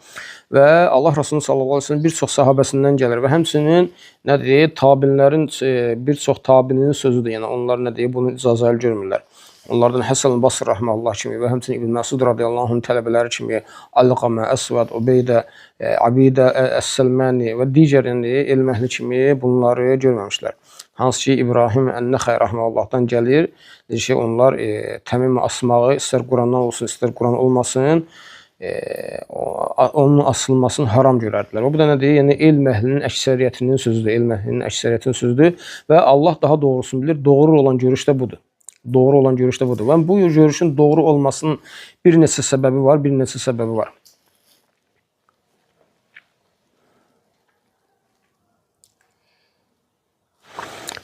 və Allah Resulü sallallahu aleyhi ve sellem bir çox sahabəsindən gəlir və həmçinin nə deyir, tabinlərin bir çox tabinin sözüdür. Yəni onlar nə deyir, bunu icazəli görmürlər. Onlardan Həsən Basri rahmeullah kimi və həmçinin İbn Məsud radiyallahu anhun tələbələri kimi Alqamə, Əsvad, Ubeydə, Abidə, Əs-Səlmani və digər elm əhli kimi bunları görməmişlər. Hansı ki İbrahim Ən-Nəxəy rahmehullahdan gəlir. Deyir ki, onlar təmim asmağı istər Qurandan olsun, istər Quran olmasın, onun asılmasını haram görərdilər. O bu da nə deyir? Yəni elm əhlinin əksəriyyətinin sözüdür, elm əhlinin əksəriyyətinin sözüdür və Allah daha doğrusunu bilir. Doğru olan görüş də budur. Doğru olan görüş də budur. Və bu görüşün doğru olmasının bir neçə səbəbi var, bir neçə səbəbi var.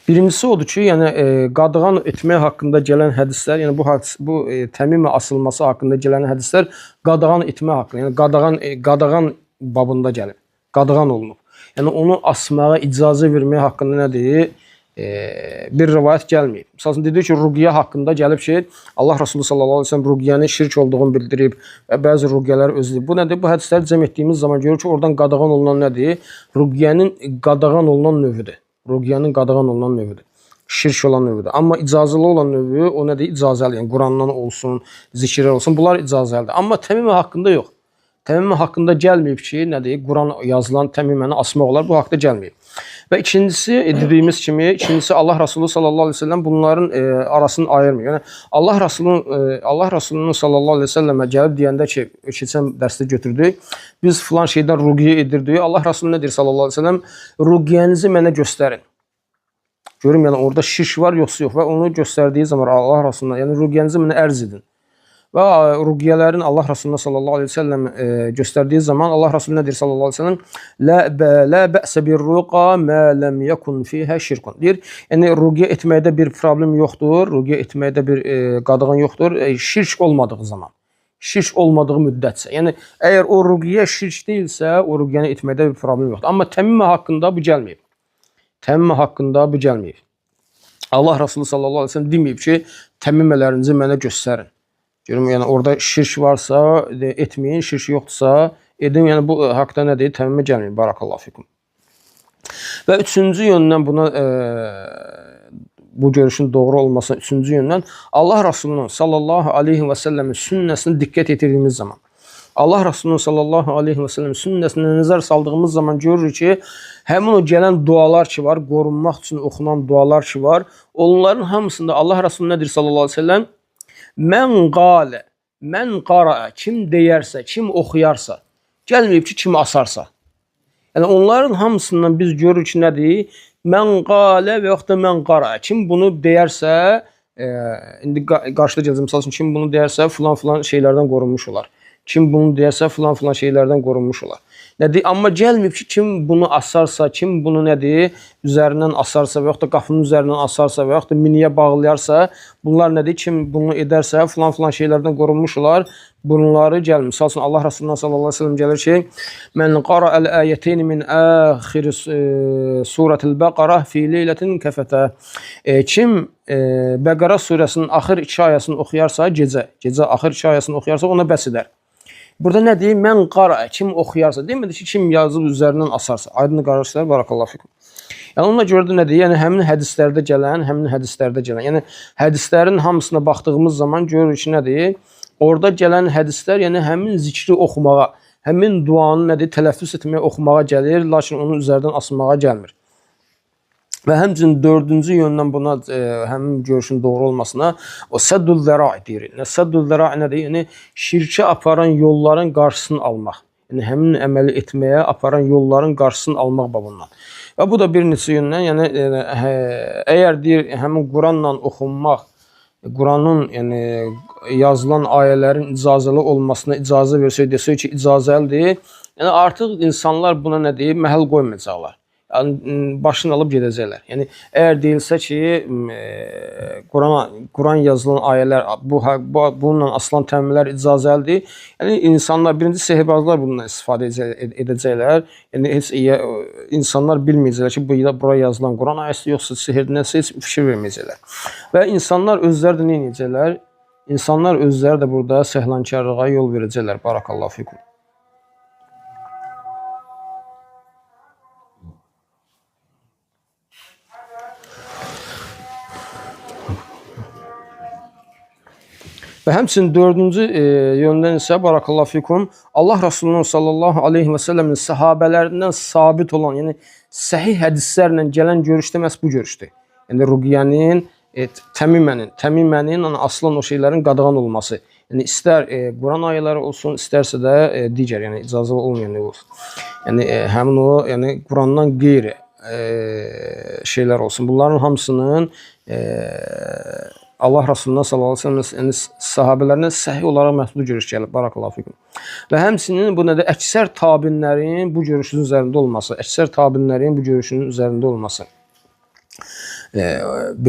Birincisi odur ki, yəni qadağan etmək haqqında gələn hədislər, yəni bu təmim asılması haqqında gələn hədislər qadağan etmək haqqında, yəni qadağan babında gəlir. Qadağan olunub. Yəni onu asmağa icazə vermək haqqında nə deyir? Bir rivayət gəlməyib. Məsələn, dedi ki, ruqiyyə haqqında gəlib ki, Allah Resulü sallallahu aleyhi ve sellem ruqiyyənin şirk olduğunu bildirib və bəzi ruqiyyələr özləyib. Bu nədir? Bu hədisləri cəm etdiyimiz zaman görür ki, oradan qadağan olunan nədir? Ruqiyyənin qadağan olunan növüdür. Ruqiyyənin qadağan olunan növüdür. Şirk olan növüdür. Amma icazəli olan növü o nədir? İcazəli. Yəni Qurandan olsun, zikirlər olsun, bunlar icazəlidir. Amma təmimə haqqında yox. Təmimə haqqında gəlməyib ki, nədir? Quran yazılan təmiməni asmaq olar. Bu haqqda gəlməyib. Və ikincisi, dediyimiz kimi, ikincisi Allah Resulü sallallahu aleyhi ve sellem bunların arasını ayırmıyor. Yəni Allah Resulü'nün sallallahu aleyhi ve sellemə gəlib deyəndə ki, keçən dərsdə götürdük. Biz filan şeydən ruqiyyə edirdik. Allah Resulü nə deyir sallallahu aleyhi ve sellem? Ruqiyyənizi mənə göstərin. Görüm, yəni orada şirk var yoxsa yox və onu göstərdiyi zaman Allah Resulü'na, yəni ruqiyyənizi mənə ərz edin. Və ruqiyyələrin Allah Resulü'na sallallahu aleyhi ve sellem göstərdiyi zaman Allah Resulü nə deyir sallallahu aleyhi ve sellem? Lə bə'sə bir ruqa mə ləm yəkun fiyhə şirkun. Deyir, yəni ruqiyyə etməkdə bir problem yoxdur, ruqiyyə etməkdə bir qadağan yoxdur, şirk olmadığı zaman. Şirk olmadığı müddətsə. Yəni, əgər o ruqiyyə şirk deyilsə, o ruqiyyəni etməkdə bir problem yoxdur. Amma təmimə haqqında bu gəlməyib. Təmimə haqqında bu gəlməyib. Allah Resulü sallallahu aleyhi ve sellem deməyib ki, təmimələrinizi mənə göstərin. Görüm, yəni orada şirk varsa etməyin, şirk yoxdursa edin. Yəni bu haqda nə deyir? Təmimə gəlməyib. Barakallahu fikum. Və üçüncü yöndən buna bu görüşün doğru olmasına üçüncü yöndən Allah Resulü'nün sallallahu aleyhi ve sellemin sünnəsinə diqqət etdiyimiz zaman, Allah Resulü'nün sallallahu aleyhi ve sellemin sünnəsinə nəzər saldığımız zaman görürük ki, həmin o gələn dualar ki var, qorunmaq üçün oxunan dualar ki var, onların hamısında Allah Resulü nədir sallallahu aleyhi ve sellem? Mən qalə, mən qaraə, kim deyərsə, kim oxuyarsa, gəlməyib ki, kim asarsa. Yəni onların hamısından biz görürük ki, nədir? Mən qalə və yaxud da mən qaraə. Kim bunu deyərsə, indi qarşıda gələcəm, misal üçün, kim bunu deyərsə, filan şeylərdən qorunmuş olar. Kim bunu deyərsə, filan şeylərdən qorunmuş olar. Nədir? Amma gəlməyib ki, kim bunu asarsa, kim bunu nədir? Üzərindən asarsa və yaxud da qapının üzərindən asarsa və yaxud da miniyə bağlayarsa, bunlar nədir? Kim bunu edərsə, filan şeylərdən qorunmuş olar. Bunları gəlmir. Misal üçün, Allah Resulü'nün sallallahu aleyhi ve sellem gəlir ki, mən qara'əl əyəteyni min əxir surətil bəqarə fi leylətin kəfətə. Kim Bəqara surəsinin axır 2 ayəsini oxuyarsa, gecə axır 2 ayəsini oxuyarsa, ona bəs edər. Burada nə deyir? Mən qara, kim oxuyarsa. Demədi ki, kim yazıb üzərindən asarsa. Aydın qardaşlar, barakallahu fikum. Yəni ona görə də nə deyir? Yəni həmin hədislərdə gələn, yəni hədislərin hamısına baxdığımız zaman görürük ki, nə deyir? Orada gələn hədislər, yəni həmin zikri oxumağa, həmin duanı nədir? Tələffüz etməyə, oxumağa gəlir, lakin onu üzərdən asmağa gəlmir. Və həmçinin dördüncü yöndən buna həmin görüşün doğru olmasına o səddül zərai deyir. Səddül zərai nədir? Yəni şirkə aparan yolların qarşısını almaq. Yəni həmin əməli etməyə aparan yolların qarşısını almaq babından. Və bu da bir neçə yöndən, yəni əgər deyir həmin Quranla oxunmaq, Quranın yəni yazılan ayələrin icazəli olmasına icazə versək, desək ki, icazəlidir. Yəni artıq insanlar buna nə deyir? Məhəl qoymayacaqlar. Yəni başını alıb gedəcəklər. Yəni əgər deyilsə ki, Quran yazılan ayələr, bununla asılan təminlər icazəlidir. Yəni insanlar, birinci sehirbazlar bundan istifadə edəcəklər. Yəni heç insanlar bilməyəcəklər ki, bura yazılan Quran ayəsi yoxsa sehirdir, nəsə heç fikir verməyəcəklər. Və insanlar özləri də nə edəcəklər? İnsanlar özləri də burada səhlankarlığa yol verəcəklər. Barakallahu fikum. Və həmçinin dördüncü yöndən isə barakallahu fikum, Allah Rasulunun sallallahu aleyhi və səlləmin səhabələrindən sabit olan, yəni səhih hədislərlə gələn görüş də məhz bu görüşdür. Yəni ruqiyyənin, təmimənin asılan o şeylərin qadağan olması. Yəni istər Quran ayələri olsun, istərsə də digər, yəni icazə olmayan olsun. Yəni həmin o, yəni Qurandan qeyri şeylər olsun. Bunların hamısının Allah Rasulundan sallallahu aleyhi və səlləmin sahabələrinə səhih olaraq məhdud görüş gəlib. Barakallahu fikum. Və həmçinin bu nədir? Əksər tabinlərin bu görüşün üzərində olması. Əksər tabinlərin bu görüşün üzərində olması.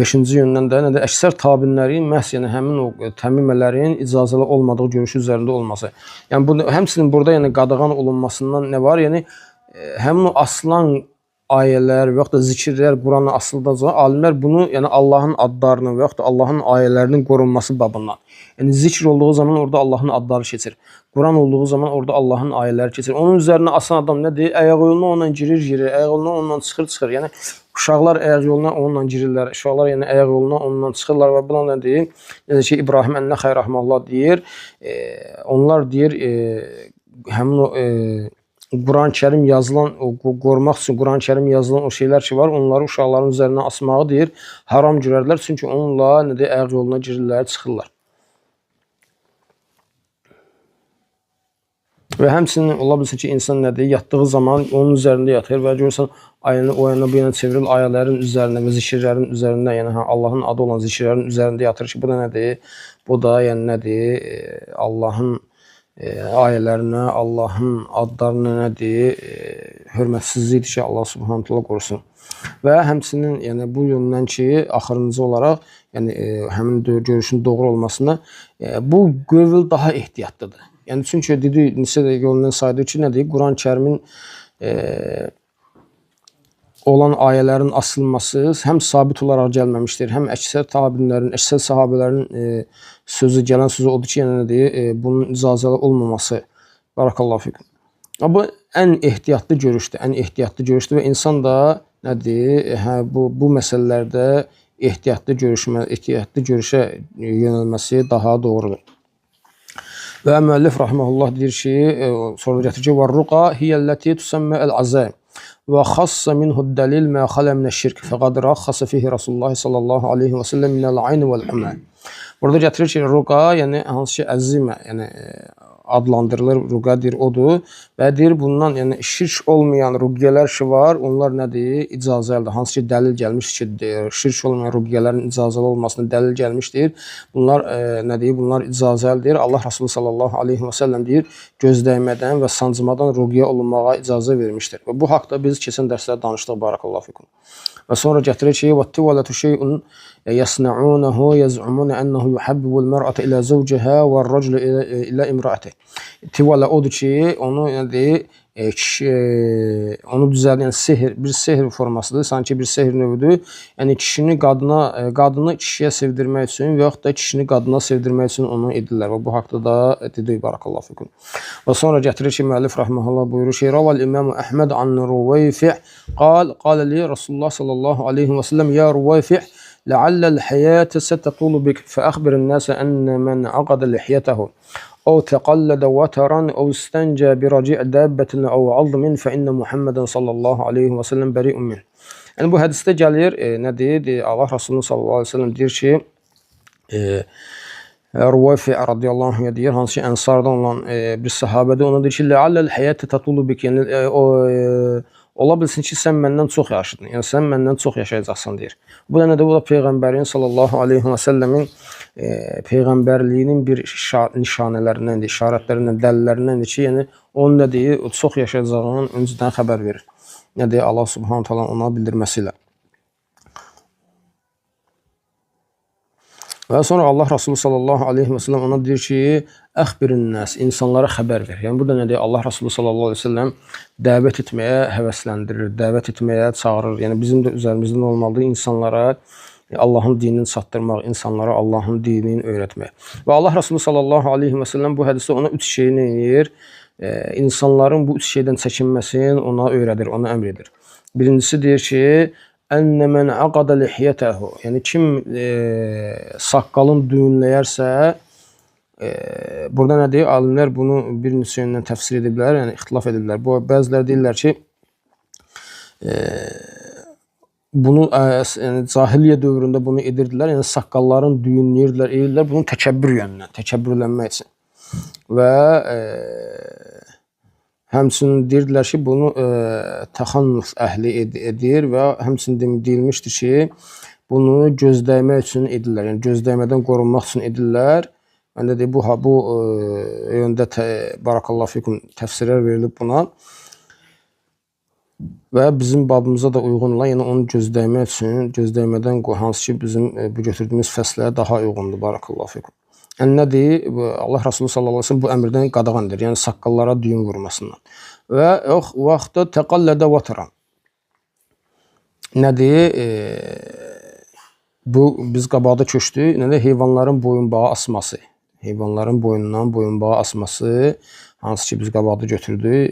Beşinci yöndən də nədir? Əksər tabinlərin məhz yəni həmin o təmimələrin icazəli olmadığı görüşü üzərində olması. Yəni bu həmçinin burada yəni qadağan olunmasından nə var? Yəni həmin o asılan ayələr və yaxud da zikirlər Qurana asıldacaq. Alimlər bunu yəni Allahın adlarının və yaxud da Allahın ayələrinin qorunması babından. Yəni zikr olduğu zaman orada Allahın adları keçir. Quran olduğu zaman orada Allahın ayələri keçir. Onun üzərinə asan adam nədir? Ayaq yoluna onunla girir, ayaq yoluna onunla çıxır. Yəni uşaqlar ayaq yoluna onunla girirlər. Uşaqlar yəni ayaq yoluna onunla çıxırlar və buna nədir? Necə ki İbrahim ən-Nəxəy rahmehullah deyir. Onlar deyir həmin o Quran-Kərim yazılan, qorumaq üçün Quran-Kərim yazılan o şeylər ki var, onları uşaqların üzərinə asmağı deyir, haram görərlər. Çünki onunla nədir, ayaq yoluna girirlər, çıxırlar. Və həmçinin ola bilsin ki, insan nədir, yatdığı zaman onun üzərində yatır və görürsən, ayını o yana bu yana çeviril, ayələrin üzərində və zikirlərin üzərində, yəni Allahın adı olan zikirlərin üzərində yatır ki, bu da nədir? Bu da yəni nədir? Allahın ayələrinə, Allahın adlarına nədir? Hörmətsizlikdir ki, Allah subhanahu teala qorusun. Və həmçinin yəni bu yöndən ki, axırıncı olaraq, yəni həmin görüşün doğru olmasına bu qövl daha ehtiyatlıdır. Yəni çünki dedik, neçə də yolundan saydı ki, nədir? Quran-Kərimin olan ayələrin asılması həm sabit olaraq gəlməmişdir, həm əksər tabinlərin, əksər sahabələrin gələn sözü odur ki, yəni nədir? Bunun icazəli olmaması. Barakallahu fikum. Bu ən ehtiyatlı görüşdür, və insan da nədir? Bu məsələlərdə ehtiyatlı görüşə yönəlməsi daha doğrudur. Və müəllif rahmehullah deyir ki, sonra gətirir ki, "Var-ruqa hiyəlləti tusamma el-azam və xassa minhu ad-dalil ma xala min eş-şirk faqad raxxasa fihi Rasulullah sallallahu alayhi və sallam min el-ayn vel-huma." Burada gətirir ki, ruqa, yəni hansı ki əzimə, yəni adlandırılır, ruqa deyir odur və deyir bundan yəni şirk olmayan ruqyələr ki var, onlar nədir? İcazəlidir. Hansı ki dəlil gəlmişdir ki, şirk olmayan ruqyələrin icazəli olmasına dəlil gəlmişdir. Bunlar nə deyir? Bunlar icazəlidir. Allah Resulü sallallahu aleyhi və səlləm deyir, gözdəymədən və sancmadan ruqyə olunmağa icazə vermişdir. Və bu haqda biz keçən dərslərdə danışdıq. Barakallahu fikum. Və sonra gətirir ki, "Və-tivalatu şey'un yasna'unahu yaz'umuna annahu yuhabbibu al-mar'ata ila zawjiha və-r-raculu ila imra'atihi." Tivala odur ki, onu nədir? Onu düzəldən bir sehr formasıdır, sanki bir sehr növüdür. Yəni kişini qadını kişiyə sevdirmək üçün və yaxud da kişini qadına sevdirmək üçün onu edirlər. Və bu haqda da dedik. Barakallahu fikum. Və sonra gətirir ki, müəllif rahmehullah buyurur ki, "Raval İmam Əhməd an Ruvayfi' qala li Rasulullah sallallahu alayhi və sallam ya Ruvayfi' la'alla al-hayata sataqulu bik fa akhbir an-nas anna man 'aqada lihyatahu أو تقلد وترا أو استنجى برجيع دابة أو عظم فإن محمدا صلى الله عليه وسلم بريء منه." Yəni bu hədisdə gəlir, nədir? Allah Resulü sallallahu aleyhi ve sellem deyir ki, Ruvayfi radiyallahu anh deyir, hansı ki ənsardan olan bir sahabədir, ona deyir ki, "Leallel həyətə tatulu bik." Yəni ola bilsin ki, sən məndən çox yaşadın. Yəni sən məndən çox yaşayacaqsan deyir. Bu da nədir? Bu da Peyğəmbərin sallallahu aleyhi və səlləmin Peyğəmbərliyinin bir nişanələrindəndir, işarətlərindən, dəlillərindəndir ki, yəni onun nə deyir? O çox yaşayacağının öncədən xəbər verir. Nə deyir? Allah subhanahu taala ona bildirməsi ilə. Və sonra Allah Resulü sallallahu aleyhi və səlləm ona deyir ki, əxbirin nəs, insanlara xəbər ver. Yəni, burada nə deyir? Allah Resulü sallallahu aleyhi və səlləm dəvət etməyə həvəsləndirir, dəvət etməyə çağırır. Yəni, bizim də üzərimizdən olmalıdır insanlara Allahın dinini çatdırmaq, insanlara Allahın dinini öyrətmək. Və Allah Resulü sallallahu aleyhi və səlləm bu hədisdə ona 3 şeyi neyir? İnsanların bu 3 şeydən çəkinməsini ona öyrədir, ona əmr edir. Birincisi deyir ki, ənnə mən aqada lihiyyətəhu. Yəni, kim saqqalın düyünləyərsə, burada nə deyir? Alimlər bunu bir neçə yöndən təfsir ediblər, yəni ixtilaf ediblər. Bəziləri deyirlər ki, bunu yəni, cahiliyyə dövründə bunu edirdilər, yəni saqqalların düyünləyirdilər, edirlər bunu təkəbbür yönündən, təkəbbürlənmək üçün. Və həmçinin deyirdilər ki, bunu təxannus əhli edir və həmçinin deyilmişdir ki, bunu gözdəymək üçün edirlər. Yəni, gözdəymədən qorunmaq üçün edirlər. Mən də deyim, bu yöndə barakallahu fikum təfsirlər verilib buna. Və bizim babımıza da uyğun olan, yəni onu gözdəymək üçün, gözdəymədən hansı ki, bizim bu götürdüyümüz fəsləyə daha uyğundur, barakallahu fikum. Yəni, nədir? Allah Resulü sallallahu aleyhi ve sellem bu əmrdən qadağandır, yəni saqqallara düyün vurmasından. Və vaxtda təqallədə vataran. Nədir? Bu, biz qabaqda köçdük, nədir? Heyvanların boyunbağı asması. Heyvanların boyundan boyunbağı asması, hansı ki, biz qabaqda götürdük.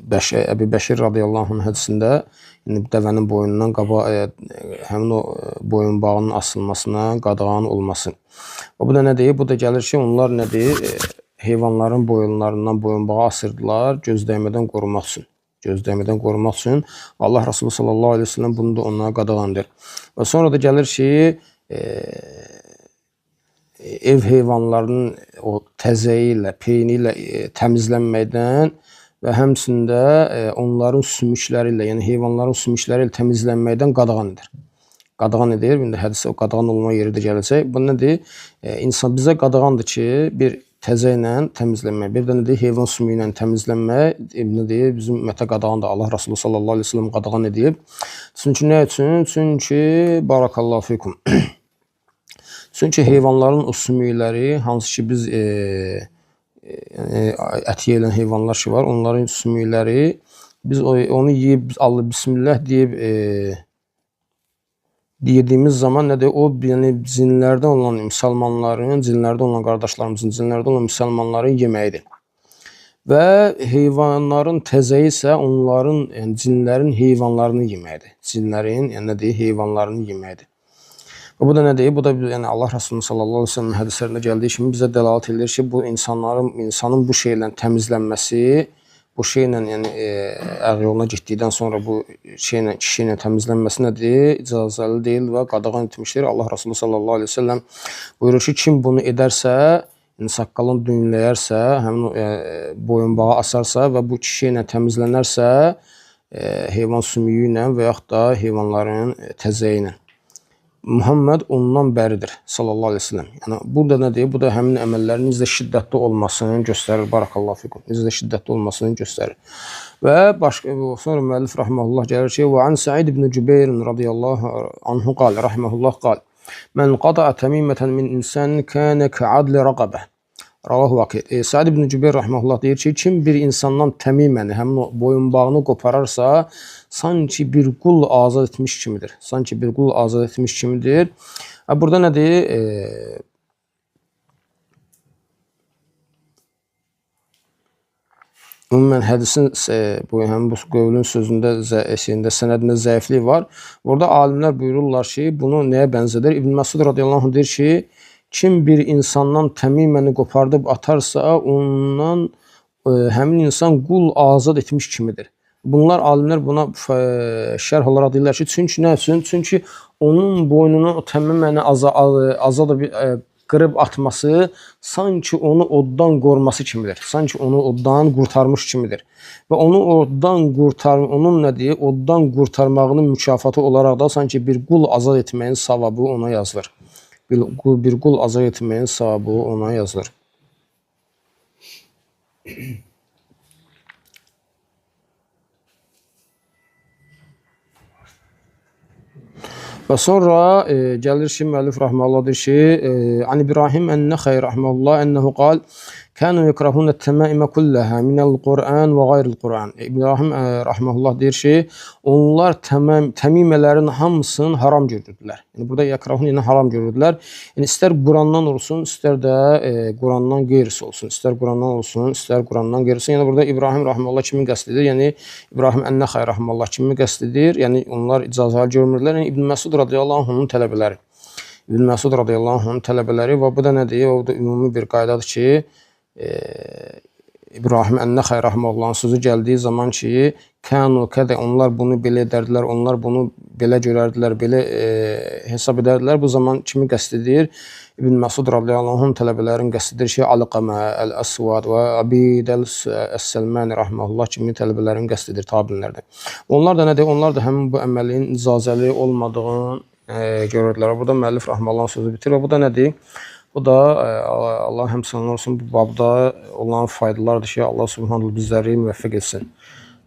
Əbi Bəşir radiyallahu anh hədisində dəvənin boyundan həmin o boyunbağının asılmasına qadağan olması. Bu da nə deyir? Bu da gəlir ki, onlar nə deyir? Heyvanların boyunlarından boyunbağı asırdılar gözdəymədən qorumaq üçün. Gözdəymədən qorumaq üçün Allah Resulü sallallahu aleyhi ve sellem bunu da onlara qadağandır. Və sonra da gəlir ki, ev heyvanlarının o təzəyi ilə, peyni ilə təmizlənməkdən və həmçində onların sümükləri ilə, yəni heyvanların sümükləri ilə təmizlənməkdən qadağan edir. Qadağan edir. İndi hədisə o qadağan olma yeri də gələcək. Bu nədir? İnsan bizə qadağandır ki, bir təzə ilə təmizlənmək, bir də nədir? Heyvan sümüyü ilə təmizlənmək, nədir? Bizim ümmətə qadağandır. Allah Resulü sallallahu aleyhi ve sellem qadağan edib. Çünki nə üçün? Çünki barakallahu fikum. Çünki heyvanların o sümükləri, hansı ki biz ət yeyilən heyvanlar ki var, onların sümükləri, biz onu yeyib, Allah bismillah deyib yediğimiz zaman nədir? O, yəni cinlərdən olan müsəlmanların, cinlərdə olan qardaşlarımızın, cinlərdə olan müsəlmanların yeməyidir. Və heyvanların təzəyi isə onların, yəni cinlərin heyvanlarını yeməyidir. Cinlərin, yəni nədir? Heyvanlarını yeməyidir. Və bu da nədir? Bu da yəni Allah Resulü sallallahu aleyhi ve sellem hədislərində gəldiyi kimi bizə dəlalət edir ki, bu insanın bu şeylə təmizlənməsi, bu şeylə yəni əq yoluna getdikdən sonra bu şeylə, kişi ilə təmizlənməsi nədir? İcazəli deyil və qadağan etmişdir. Allah Resulü sallallahu aleyhi ve sellem buyurur ki, kim bunu edərsə, saqqalını düyünləyərsə, həmin boyunbağı asarsa və bu kişi ilə təmizlənərsə, heyvan sümüyü ilə və yaxud da heyvanların təzəyi ilə. Muhammed ondan bəridir sallallahu aleyhi ve sellem. Yəni, bu da nədir? Bu da həmin əməllərin necə şiddətli olmasını göstərir. Barakallahu fikum. Necə şiddətli olmasını göstərir. Və sonra müəllif rahimehullah gəlir ki, və an Sa'id ibn Cübeyr radiyallahu anhu qal, rahimehullah qal, mən qada'a təmimətən min insan kənə kə'adli rəqabə. Rəvahu Vakid. Sa'id ibn Cübeyr rahimehullah deyir ki, kim bir insandan təmiməni, həmin o boyunbağını qopararsa, sanki bir qul azad etmiş kimidir. Sanki bir qul azad etmiş kimidir. Burada nədir? Ümumən hədisin bu qövlün sözündə, sənədində zəiflik var. Burada alimlər buyururlar ki, bunu nəyə bənzədir? İbn Məsud radiyallahu anh deyir ki, kim bir insandan təmiməni qopardıb atarsa, ondan həmin insan qul azad etmiş kimidir. Bunlar alimlər buna şərh olaraq deyirlər ki, çünki nə üçün? Çünki onun boynunu o təmiməni azad qırıb atması sanki onu oddan qoruması kimidir. Sanki onu oddan qurtarmış kimidir. Və onu oddan onun nədir? Oddan qurtarmağının mükafatı olaraq da sanki bir qul azad etməyin savabı ona yazılır. Bir qul azad etməyin savabı ona yazılır. Və sonra gəlir ki, müəllif rahmehullah deyir ki, An İbrahim ən-Nəxəy rahmehullah ennehu qal kanu yekrahun et-təmaimə kullaha minəl-Qur'an və qayril-Qur'an. İbrahim rahmehullah deyir ki, onlar təmimələrin hamısını haram görürdülər. Yəni burada yekrahun yəni haram görürdülər. Yəni istər Qurandan olsun, istər də Qurandan qeyrisi olsun. İstər Qurandan olsun, istər Qurandan qeyrisi. Yəni burada İbrahim rahmehullah kimi qəsd edir? Yəni İbrahim ən-Nəxəy rahmehullah kimi qəsd edir? Yəni onlar icazə görmürlər. Yəni İbn Məsud radiyallahu anh'ın tələbələri. İbn Məsud radiyallahu anh'ın tələbələri və bu da nədir? O da ümumi bir qaydadır ki, İbrahim ən-Nəxəy rahimehullahın sözü gəldiyi zaman ki, kanu kədə onlar bunu belə edərdilər, onlar bunu belə görərdilər, belə hesab edərdilər. Bu zaman kimi qəsd edir? İbn Məsud radiyallahu anh'ın tələbələrin qəsd edir ki, Alqamə, Əl-Əsvad və Abid Əs-Səlmani rahimehullah kimi tələbələrin qəsd edir tabinlərdə. Onlar da nədir? Onlar da həmin bu əməliyin icazəli olmadığını görürdülər. Burada müəllif rahimehullahın sözü bitir və bu da nədir? Bu da Allah həmsinin olsun bu babda olan faydalardır ki, Allah subhanahu bizləri müvəffəq etsin.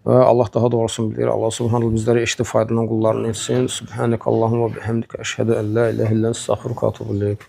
Və Allah daha doğrusunu bilir. Allah subhanahu bizləri eşitib faydalan qullarını etsin. Subhanəkallahumma və bihamdikə əşhədu ən la ilahə illə əstəğfiruka və etûbü ileyk.